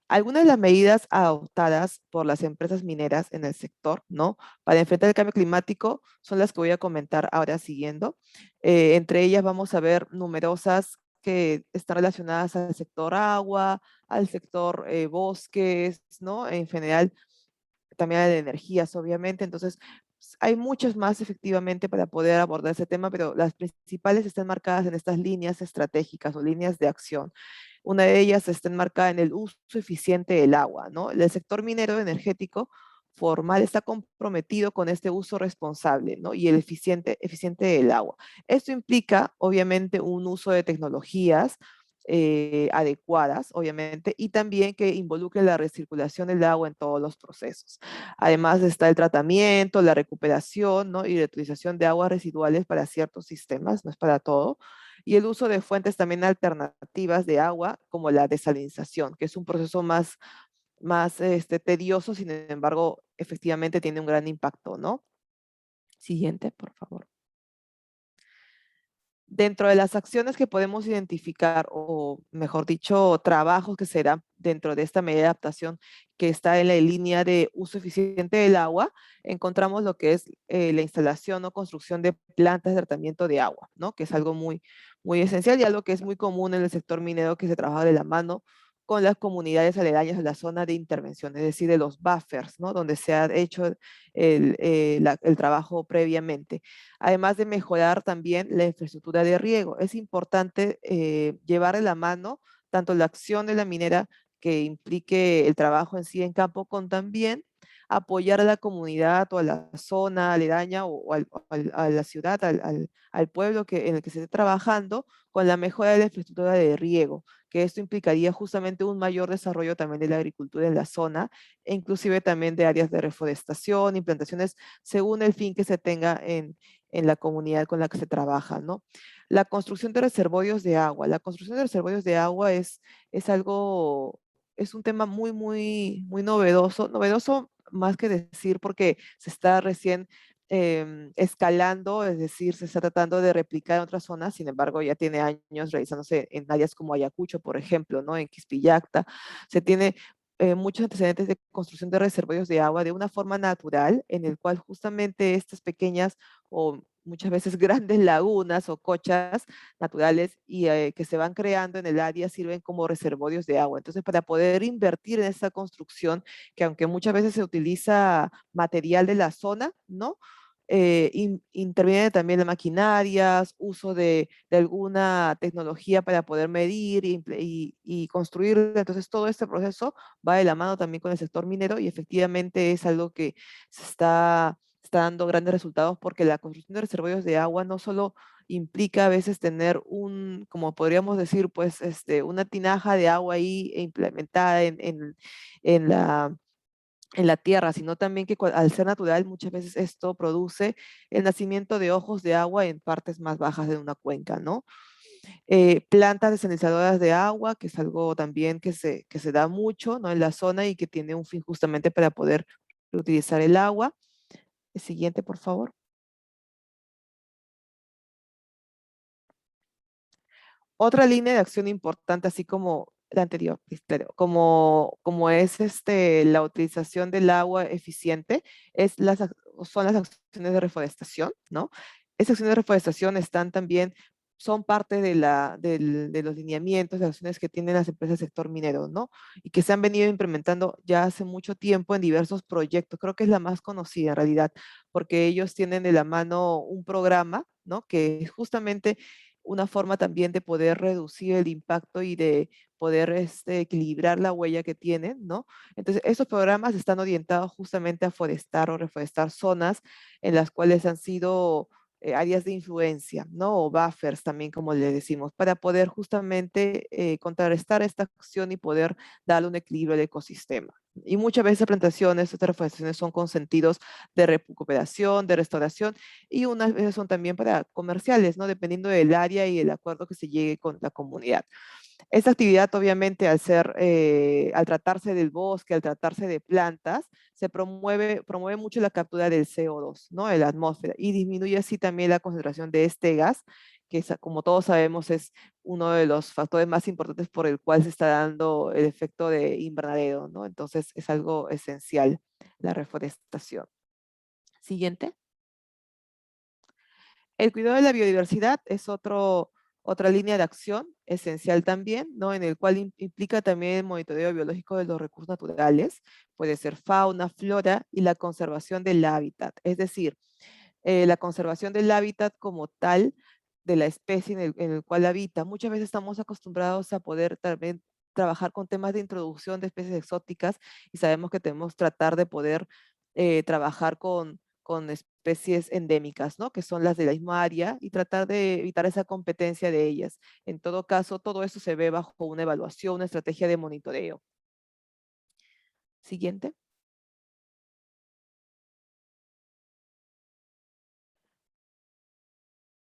Algunas de las medidas adoptadas por las empresas mineras en el sector, ¿no? Para enfrentar el cambio climático son las que voy a comentar ahora siguiendo. Entre ellas vamos a ver numerosas que están relacionadas al sector agua, al sector bosques, ¿no? En general, también de energías, obviamente. Entonces, hay muchas más efectivamente para poder abordar ese tema, pero las principales están marcadas en estas líneas estratégicas o líneas de acción. Una de ellas está enmarcada en el uso eficiente del agua, ¿no? El sector minero energético formal está comprometido con este uso responsable, ¿no? Y el eficiente del agua. Esto implica, obviamente, un uso de tecnologías adecuadas, obviamente, y también que involucre la recirculación del agua en todos los procesos. Además está el tratamiento, la recuperación, ¿no? Y reutilización de aguas residuales para ciertos sistemas, no es para todo, y el uso de fuentes también alternativas de agua, como la desalinización, que es un proceso más tedioso, sin embargo, efectivamente tiene un gran impacto, ¿no? Siguiente, por favor. Dentro de las acciones que podemos identificar, o mejor dicho, trabajos que serán dentro de esta medida de adaptación que está en la línea de uso eficiente del agua, encontramos lo que es la instalación o construcción de plantas de tratamiento de agua, ¿no? Que es algo muy esencial y algo que es muy común en el sector minero, que se trabaja de la mano con las comunidades aledañas a la zona de intervención, es decir, de los buffers, ¿no? Donde se ha hecho el trabajo previamente. Además de mejorar también la infraestructura de riego. Es importante llevar de la mano tanto la acción de la minera que implique el trabajo en sí en campo, con también apoyar a la comunidad o a la zona aledaña a la ciudad, al pueblo en el que se esté trabajando, con la mejora de la infraestructura de riego, que esto implicaría justamente un mayor desarrollo también de la agricultura en la zona, e inclusive también de áreas de reforestación, implantaciones según el fin que se tenga en la comunidad con la que se trabaja, ¿no? La construcción de reservorios de agua. La construcción de reservorios de agua es algo, es un tema muy novedoso más que decir porque se está recién escalando, es decir, se está tratando de replicar en otras zonas, sin embargo, ya tiene años realizándose en áreas como Ayacucho, por ejemplo, ¿no? En Quispillacta, se tiene muchos antecedentes de construcción de reservorios de agua de una forma natural, en el cual justamente estas pequeñas o muchas veces grandes lagunas o cochas naturales y que se van creando en el área sirven como reservorios de agua. Entonces, para poder invertir en esa construcción, que aunque muchas veces se utiliza material de la zona, ¿no? Interviene también las maquinarias, uso de alguna tecnología para poder medir y construir. Entonces, todo este proceso va de la mano también con el sector minero y efectivamente es algo que está dando grandes resultados porque la construcción de reservorios de agua no solo implica a veces tener como podríamos decir, pues una tinaja de agua ahí implementada en la tierra, sino también que al ser natural muchas veces esto produce el nacimiento de ojos de agua en partes más bajas de una cuenca, ¿no? Plantas desalinizadoras de agua, que es algo también que se da mucho, ¿no? En la zona y que tiene un fin justamente para poder reutilizar el agua. El siguiente, por favor. Otra línea de acción importante, así como la anterior, claro, como es la utilización del agua eficiente, son las acciones de reforestación, ¿no? Esas acciones de reforestación son parte de los lineamientos, de acciones que tienen las empresas del sector minero, ¿no? Y que se han venido implementando ya hace mucho tiempo en diversos proyectos. Creo que es la más conocida en realidad, porque ellos tienen de la mano un programa, ¿no? Que es justamente una forma también de poder reducir el impacto y de poder equilibrar la huella que tienen, ¿no? Entonces, estos programas están orientados justamente a forestar o reforestar zonas en las cuales han sido áreas de influencia, ¿no? O buffers también, como le decimos, para poder justamente contrarrestar esta acción y poder darle un equilibrio al ecosistema. Y muchas veces plantaciones, estas reforestaciones son con sentidos de recuperación, de restauración, y unas veces son también para comerciales, ¿no? Dependiendo del área y el acuerdo que se llegue con la comunidad. Esta actividad, obviamente, al tratarse del bosque, al tratarse de plantas, promueve mucho la captura del CO2, ¿no? De la atmósfera y disminuye así también la concentración de este gas, que como todos sabemos es uno de los factores más importantes por el cual se está dando el efecto de invernadero, ¿no? Entonces es algo esencial la reforestación. Siguiente. El cuidado de la biodiversidad es otra línea de acción esencial también, ¿no? En el cual implica también el monitoreo biológico de los recursos naturales, puede ser fauna, flora y la conservación del hábitat. Es decir, la conservación del hábitat como tal de la especie en el cual habita. Muchas veces estamos acostumbrados a poder también trabajar con temas de introducción de especies exóticas y sabemos que tenemos que tratar de poder trabajar con especies endémicas, ¿no? Que son las de la misma área y tratar de evitar esa competencia de ellas. En todo caso, todo eso se ve bajo una evaluación, una estrategia de monitoreo. Siguiente.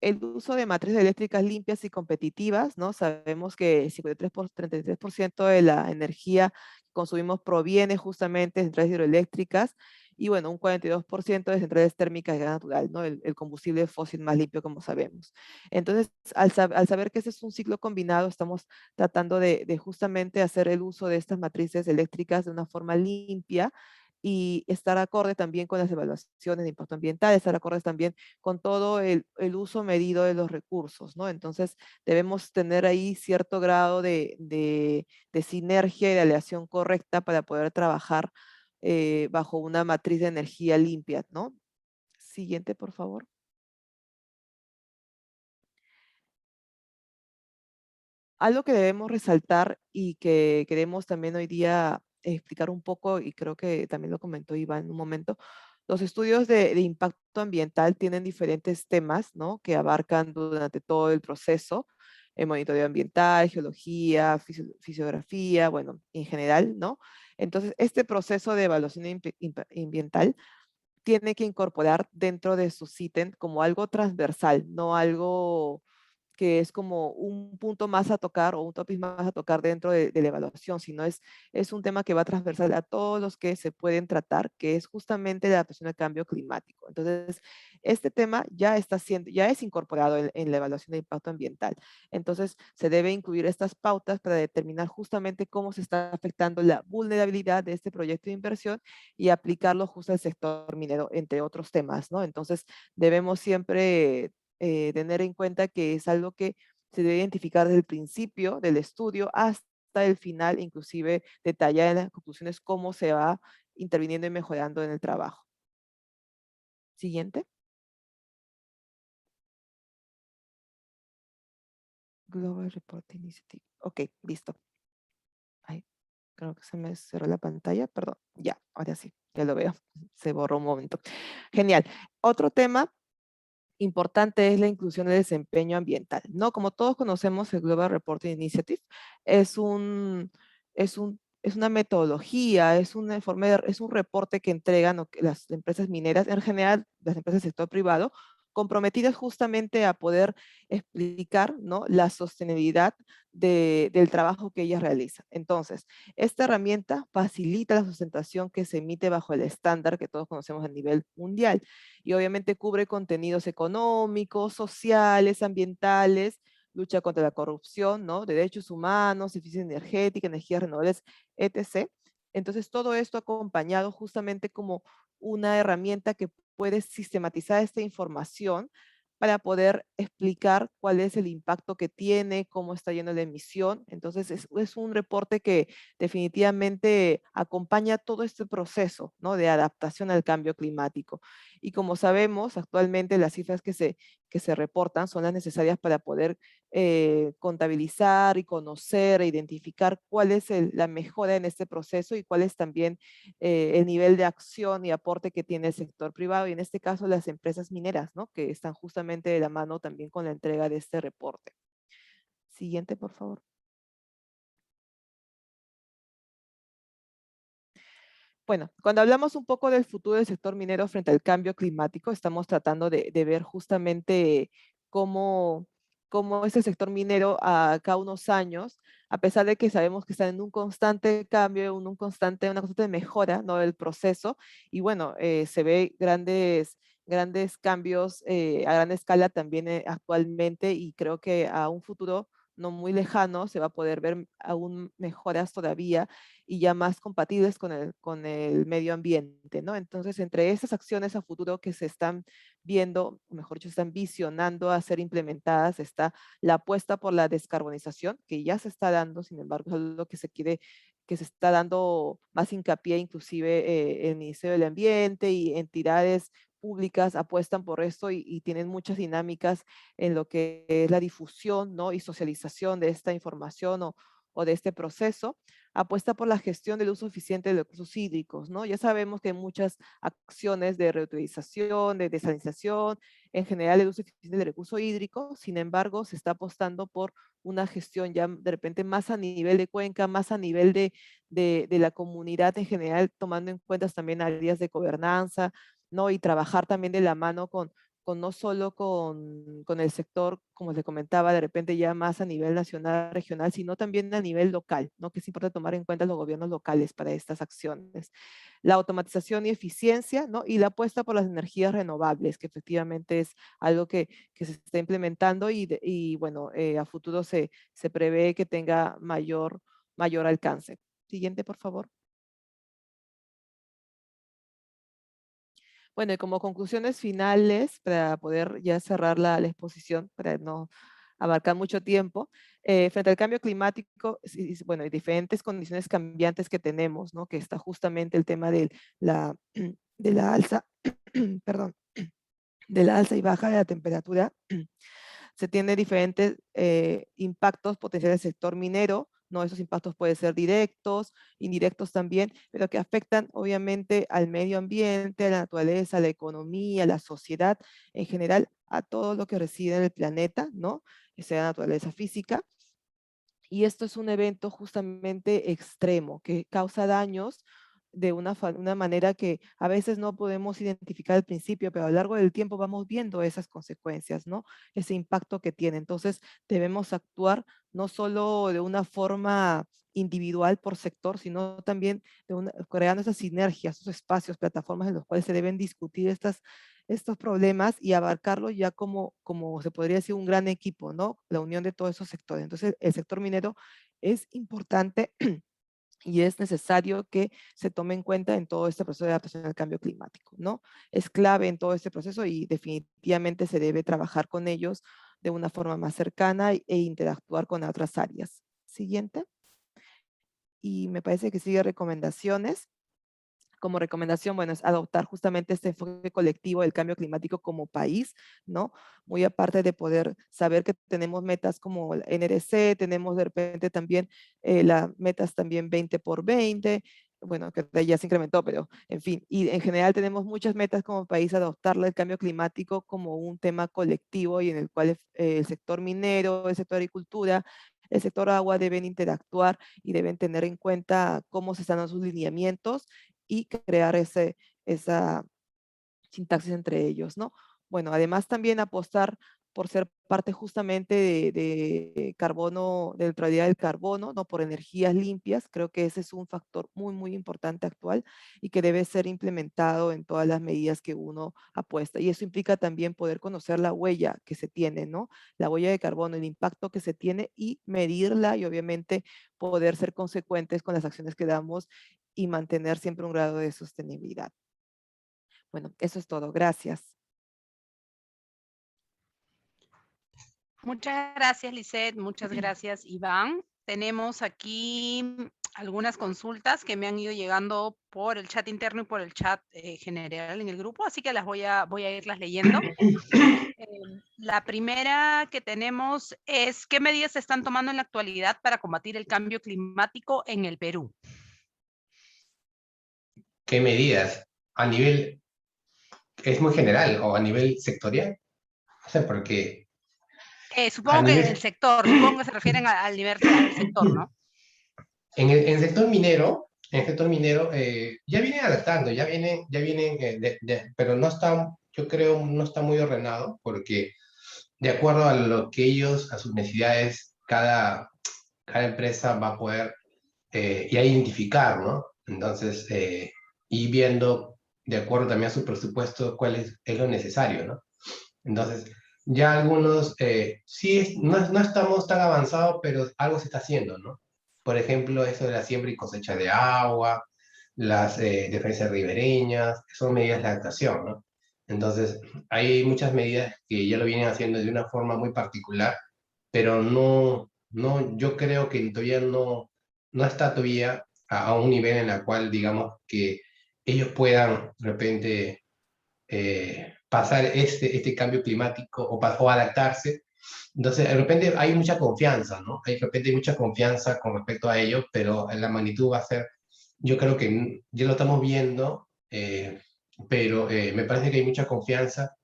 El uso de matrices eléctricas limpias y competitivas, ¿no? Sabemos que 33% de la energía que consumimos proviene justamente de centrales hidroeléctricas y, bueno, un 42% de centrales térmicas de gas natural, ¿no? El combustible fósil más limpio, como sabemos. Entonces, al saber que ese es un ciclo combinado, estamos tratando de justamente hacer el uso de estas matrices eléctricas de una forma limpia y estar acorde también con las evaluaciones de impacto ambiental, estar acorde también con todo el uso medido de los recursos, ¿no? Entonces, debemos tener ahí cierto grado de sinergia y de aleación correcta para poder trabajar bajo una matriz de energía limpia, ¿no? Siguiente, por favor. Algo que debemos resaltar y que queremos también hoy día explicar un poco, y creo que también lo comentó Iván en un momento, los estudios de impacto ambiental tienen diferentes temas, ¿no? Que abarcan durante todo el proceso, monitoreo ambiental, geología, fisiografía, bueno, en general, ¿no? Entonces, este proceso de evaluación ambiental tiene que incorporar dentro de su ítem como algo transversal, no algo que es como un punto más a tocar o un topic más a tocar dentro de la evaluación, sino es un tema que va transversal a todos los que se pueden tratar, que es justamente la adaptación al cambio climático. Entonces, este tema ya está siendo, ya es incorporado en la evaluación de impacto ambiental. Entonces, se debe incluir estas pautas para determinar justamente cómo se está afectando la vulnerabilidad de este proyecto de inversión y aplicarlo justo al sector minero, entre otros temas, ¿no? Entonces, debemos siempre tener en cuenta que es algo que se debe identificar desde el principio del estudio hasta el final, inclusive detallar en las conclusiones cómo se va interviniendo y mejorando en el trabajo. Siguiente. Global Report Initiative. Ok, listo. Ay, creo que se me cerró la pantalla, perdón. Ya, ahora sí, ya lo veo. Se borró un momento. Genial. Otro tema importante es la inclusión del desempeño ambiental, ¿no? Como todos conocemos, el Global Reporting Initiative es es una metodología, es un informe, es un reporte que entregan las empresas mineras, en general las empresas del sector privado, comprometidas justamente a poder explicar, ¿no?, la sostenibilidad del trabajo que ellas realizan. Entonces, esta herramienta facilita la sustentación que se emite bajo el estándar que todos conocemos a nivel mundial y obviamente cubre contenidos económicos, sociales, ambientales, lucha contra la corrupción, ¿no?, derechos humanos, eficiencia energética, energías renovables, etc. Entonces, todo esto acompañado justamente como una herramienta que puede sistematizar esta información para poder explicar cuál es el impacto que tiene, cómo está yendo la emisión. Entonces, es un reporte que definitivamente acompaña todo este proceso, ¿no?, de adaptación al cambio climático. Y como sabemos, actualmente las cifras que se reportan son las necesarias para poder contabilizar y conocer e identificar cuál es la mejora en este proceso y cuál es también el nivel de acción y aporte que tiene el sector privado y en este caso las empresas mineras, ¿no?, que están justamente de la mano también con la entrega de este reporte. Siguiente, por favor. Bueno, cuando hablamos un poco del futuro del sector minero frente al cambio climático, estamos tratando de ver justamente cómo, cómo es el sector minero a cada unos años, a pesar de que sabemos que está en un constante cambio, una constante mejora, ¿no?, del proceso, y bueno, se ve grandes cambios a gran escala también actualmente, y creo que a un futuro no muy lejano se va a poder ver aún mejoras todavía y ya más compatibles con el medio ambiente, ¿no? Entonces, entre esas acciones a futuro que se están viendo, o mejor dicho, están visionando a ser implementadas, está la apuesta por la descarbonización, que ya se está dando, sin embargo, es algo que se quiere, que se está dando más hincapié, inclusive el Ministerio del Ambiente y entidades públicas apuestan por esto y tienen muchas dinámicas en lo que es la difusión, ¿no?, y socialización de esta información o de este proceso. Apuesta por la gestión del uso eficiente de los recursos hídricos, ¿no? Ya sabemos que hay muchas acciones de reutilización, de desalinización, en general el uso eficiente del recurso hídrico, sin embargo, se está apostando por una gestión ya de repente más a nivel de cuenca, más a nivel de la comunidad en general, tomando en cuenta también áreas de gobernanza, ¿no? Y trabajar también de la mano con no solo con el sector, como les comentaba, de repente ya más a nivel nacional, regional, sino también a nivel local, ¿no?, que es importante tomar en cuenta los gobiernos locales para estas acciones. La automatización y eficiencia, ¿no?, y la apuesta por las energías renovables, que efectivamente es algo que se está implementando y bueno, a futuro se prevé que tenga mayor alcance. Siguiente, por favor. Bueno, y como conclusiones finales, para poder ya cerrar la exposición, para no abarcar mucho tiempo, frente al cambio climático, bueno, y diferentes condiciones cambiantes que tenemos, ¿no?, que está justamente el tema de la, de la alza, perdón, de la alza y baja de la temperatura, se tiene diferentes impactos potenciales del sector minero, ¿no? Esos impactos pueden ser directos, indirectos también, pero que afectan obviamente al medio ambiente, a la naturaleza, a la economía, a la sociedad, en general, a todo lo que reside en el planeta, ¿no?, que sea naturaleza física. Y esto es un evento justamente extremo que causa daños de una manera que a veces no podemos identificar al principio, pero a lo largo del tiempo vamos viendo esas consecuencias, ¿no? Ese impacto que tiene. Entonces, debemos actuar no solo de una forma individual por sector, sino también creando esas sinergias, esos espacios, plataformas en los cuales se deben discutir estos problemas y abarcarlo ya como se podría decir un gran equipo, ¿no? La unión de todos esos sectores. Entonces, el sector minero es importante y es necesario que se tome en cuenta en todo este proceso de adaptación al cambio climático, ¿no? Es clave en todo este proceso y definitivamente se debe trabajar con ellos de una forma más cercana e interactuar con otras áreas. Siguiente. Y me parece que sigue recomendaciones. Como recomendación, bueno, es adoptar justamente este enfoque colectivo del cambio climático como país, ¿no? Muy aparte de poder saber que tenemos metas como el NDC, tenemos de repente también las metas también 20 por 20, bueno, que ya se incrementó, pero en fin, y en general tenemos muchas metas como país, adoptarlo el cambio climático como un tema colectivo y en el cual el sector minero, el sector agricultura, el sector agua deben interactuar y deben tener en cuenta cómo se están dando sus lineamientos y crear esa sintaxis entre ellos, ¿no? Bueno, además también apostar por ser parte justamente de carbono, de neutralidad del carbono, ¿no? Por energías limpias, creo que ese es un factor muy, muy importante actual y que debe ser implementado en todas las medidas que uno apuesta. Y eso implica también poder conocer la huella que se tiene, ¿no? La huella de carbono, el impacto que se tiene y medirla y obviamente poder ser consecuentes con las acciones que damos y mantener siempre un grado de sostenibilidad. Bueno, eso es todo. Gracias. Muchas gracias, Lisette. Muchas gracias, Iván. Tenemos aquí algunas consultas que me han ido llegando por el chat interno y por el chat general en el grupo, así que las voy a irlas leyendo. La primera que tenemos es, ¿qué medidas se están tomando en la actualidad para combatir el cambio climático en el Perú? ¿Qué medidas? A nivel, es muy general o a nivel sectorial. O sea, porque a Supongo que el nivel, sector, supongo que se refieren al nivel al sector, ¿no? en el sector minero, ya vienen adaptando, ya vienen, pero no está, yo creo, no está muy ordenado, porque de acuerdo a lo que ellos, a sus necesidades, cada empresa va a poder ya identificar, ¿no? Entonces, y viendo, de acuerdo también a su presupuesto, cuál es lo necesario, ¿no? Entonces, ya algunos, sí, no estamos tan avanzados, pero algo se está haciendo, ¿no? Por ejemplo, eso de la siembra y cosecha de agua, las defensas ribereñas, son medidas de adaptación, ¿no? Entonces, hay muchas medidas que ya lo vienen haciendo de una forma muy particular, pero yo creo que todavía no está todavía a un nivel en el cual, digamos, que ellos puedan de repente pasar este cambio climático o adaptarse. Entonces, de repente hay mucha confianza, ¿no? De repente hay mucha confianza con respecto a ello, pero en la magnitud va a ser, yo creo que ya lo estamos viendo, pero me parece que hay mucha confianza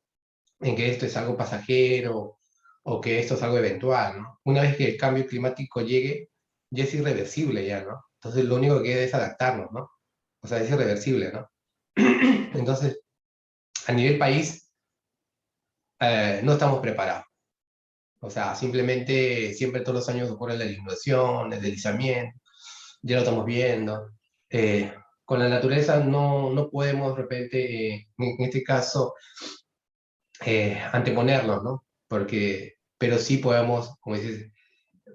en que esto es algo pasajero o que esto es algo eventual, ¿no? Una vez que el cambio climático llegue, ya es irreversible ya, ¿no? Entonces, lo único que queda es adaptarnos, ¿no? O sea, es irreversible, ¿no? Entonces, a nivel país, no estamos preparados. O sea, simplemente siempre todos los años ocurre la inundación, el deslizamiento, ya lo estamos viendo. Eh, con la naturaleza no podemos de repente, en este caso, anteponernos, ¿no? Pero sí podemos, como dices,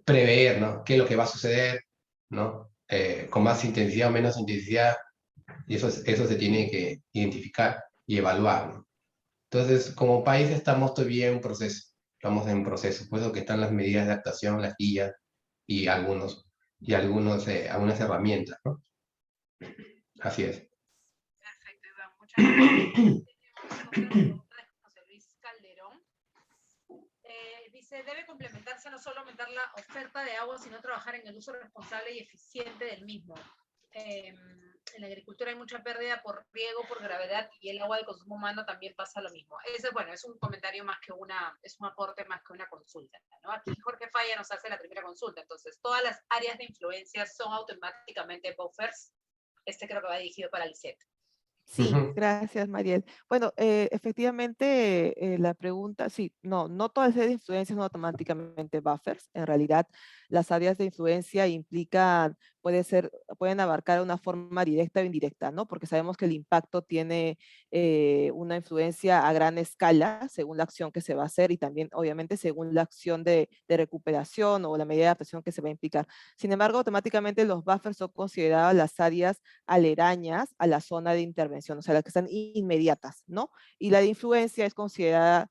prever, ¿no? ¿Qué es lo que va a suceder, ¿no? Con más intensidad o menos intensidad, y eso se tiene que identificar y evaluar, ¿no? Entonces, como país estamos todavía en proceso, estamos en proceso, por eso que están las medidas de adaptación, las guías y algunas herramientas, ¿no? Así es. Perfecto, Iván, muchas gracias. Tenemos otra pregunta de José Luis Calderón. Dice, debe complementarse no solo aumentar la oferta de agua, sino trabajar en el uso responsable y eficiente del mismo. En la agricultura hay mucha pérdida por riego, por gravedad, y el agua de consumo humano también pasa lo mismo. Bueno, es un comentario más que es un aporte más que una consulta, ¿no? Aquí Jorge Falla nos hace la primera consulta. Entonces, ¿todas las áreas de influencia son automáticamente buffers? Este creo que va dirigido para Lisette. Sí, gracias, Mariel. Bueno, efectivamente, la pregunta, sí, no todas las áreas de influencia son automáticamente buffers. En realidad, las áreas de influencia implican, pueden abarcar una forma directa o indirecta, ¿no? Porque sabemos que el impacto tiene una influencia a gran escala según la acción que se va a hacer y también, obviamente, según la acción de recuperación o la medida de adaptación que se va a implicar. Sin embargo, automáticamente los buffers son consideradas las áreas aledañas a la zona de intervención, o sea, las que están inmediatas, ¿no? Y la de influencia es considerada,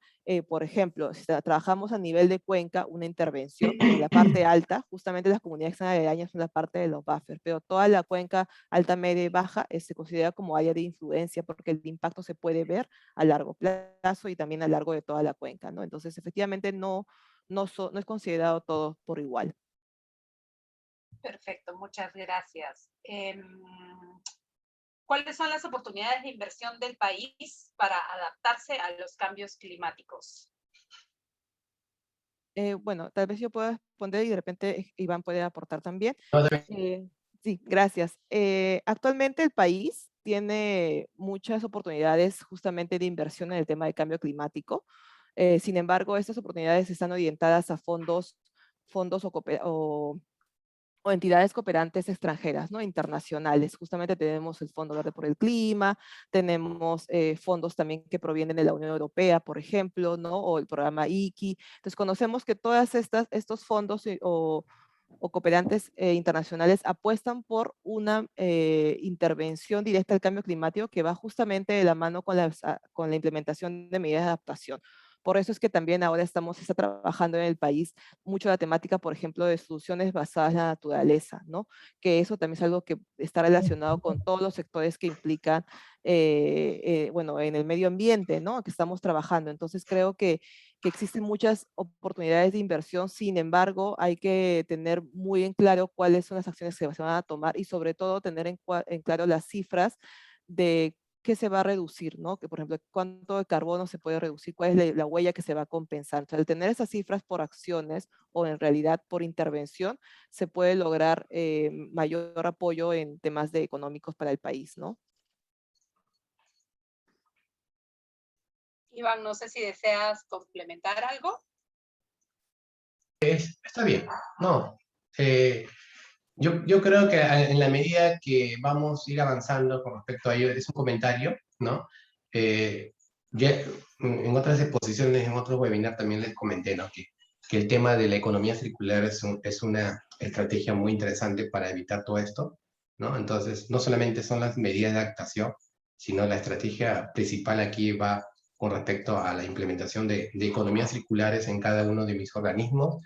por ejemplo, si trabajamos a nivel de cuenca, una intervención en la parte alta, justamente las comunidades que están aledañas son la parte de los buffers, pero toda la cuenca alta, media y baja se considera como área de influencia porque el impacto se puede ver a largo plazo y también a lo largo de toda la cuenca, ¿no? Entonces, efectivamente, no es considerado todo por igual. Perfecto, muchas gracias. ¿Cuáles son las oportunidades de inversión del país para adaptarse a los cambios climáticos? Bueno, tal vez yo pueda responder y de repente Iván puede aportar también. No, también. Sí, gracias. Actualmente el país tiene muchas oportunidades justamente de inversión en el tema de cambio climático. Sin embargo, estas oportunidades están orientadas a fondos o entidades cooperantes extranjeras, ¿no? Internacionales. Justamente tenemos el Fondo Verde por el Clima, tenemos fondos también que provienen de la Unión Europea, por ejemplo, ¿no? O el programa IKI. Entonces, conocemos que todas estos fondos o cooperantes internacionales apuestan por una intervención directa al cambio climático que va justamente de la mano con la implementación de medidas de adaptación. Por eso es que también ahora está trabajando en el país mucho la temática, por ejemplo, de soluciones basadas en la naturaleza, ¿no? Que eso también es algo que está relacionado con todos los sectores que implican, bueno, en el medio ambiente, ¿no? Que estamos trabajando. Entonces creo que existen muchas oportunidades de inversión, sin embargo, hay que tener muy en claro cuáles son las acciones que se van a tomar y sobre todo tener en claro las cifras de qué se va a reducir, ¿no? Que, por ejemplo, cuánto de carbono se puede reducir, cuál es la huella que se va a compensar. Entonces, al tener esas cifras por acciones o en realidad por intervención, se puede lograr mayor apoyo en temas económicos para el país, ¿no? Iván, no sé si deseas complementar algo. Está bien, no. Yo creo que en la medida que vamos a ir avanzando con respecto a ello, es un comentario, ¿no? Ya en otras exposiciones, en otros webinars también les comenté, ¿no? Que el tema de la economía circular es una estrategia muy interesante para evitar todo esto, ¿no? Entonces, no solamente son las medidas de adaptación, sino la estrategia principal aquí va con respecto a la implementación de economías circulares en cada uno de mis organismos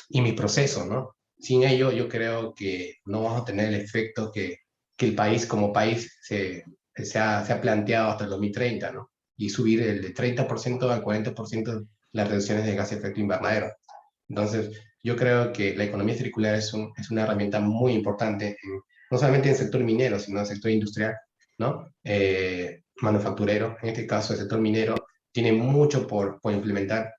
y mi proceso, ¿no? Sin ello, yo creo que no vamos a tener el efecto que el país como país se ha planteado hasta el 2030, ¿no? Y subir el de 30% al 40% las reducciones de gases de efecto invernadero. Entonces, yo creo que la economía circular es una herramienta muy importante, no solamente en el sector minero, sino en el sector industrial, ¿no? Manufacturero, en este caso el sector minero, tiene mucho por implementar.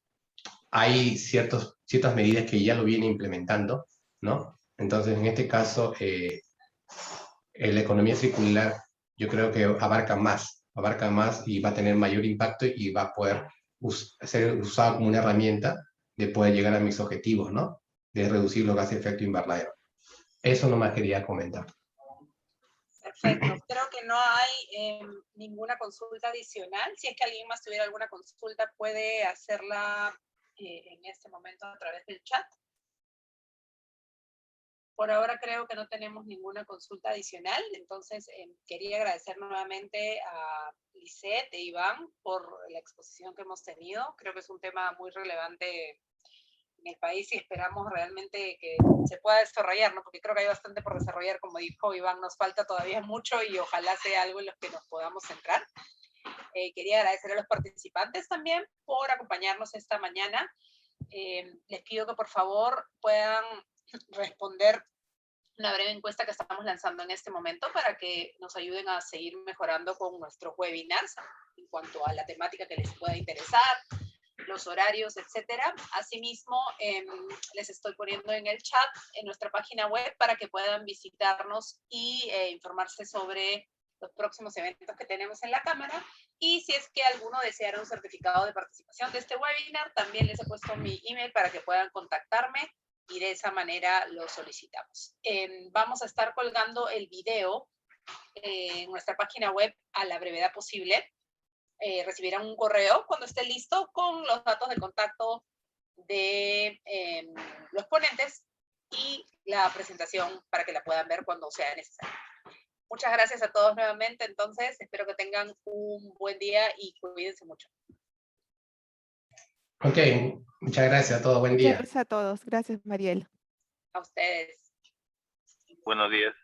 Hay ciertas medidas que ya lo viene implementando, ¿no? Entonces, en este caso, la economía circular yo creo que abarca más y va a tener mayor impacto y va a poder ser usada como una herramienta de poder llegar a mis objetivos, ¿no? De reducir los gases de efecto invernadero. Eso nomás quería comentar. Perfecto. Creo que no hay ninguna consulta adicional. Si es que alguien más tuviera alguna consulta, puede hacerla en este momento a través del chat. Por ahora creo que no tenemos ninguna consulta adicional, entonces quería agradecer nuevamente a Lisette e Iván por la exposición que hemos tenido. Creo que es un tema muy relevante en el país y esperamos realmente que se pueda desarrollar, ¿no? Porque creo que hay bastante por desarrollar, como dijo Iván, nos falta todavía mucho y ojalá sea algo en lo que nos podamos centrar. Quería agradecer a los participantes también por acompañarnos esta mañana. Les pido que por favor puedan responder una breve encuesta que estamos lanzando en este momento para que nos ayuden a seguir mejorando con nuestros webinars en cuanto a la temática que les pueda interesar, los horarios, etcétera. Asimismo, les estoy poniendo en el chat en nuestra página web para que puedan visitarnos y informarse sobre los próximos eventos que tenemos en la Cámara. Y si es que alguno deseara un certificado de participación de este webinar, también les he puesto mi email para que puedan contactarme y de esa manera lo solicitamos. Vamos a estar colgando el video en nuestra página web a la brevedad posible. Recibirán un correo cuando esté listo con los datos de contacto de los ponentes y la presentación para que la puedan ver cuando sea necesario. Muchas gracias a todos nuevamente, entonces espero que tengan un buen día y cuídense mucho. Ok, muchas gracias a todos, buen Muchas día. gracias a todos. Gracias, Mariel. A ustedes. Buenos días.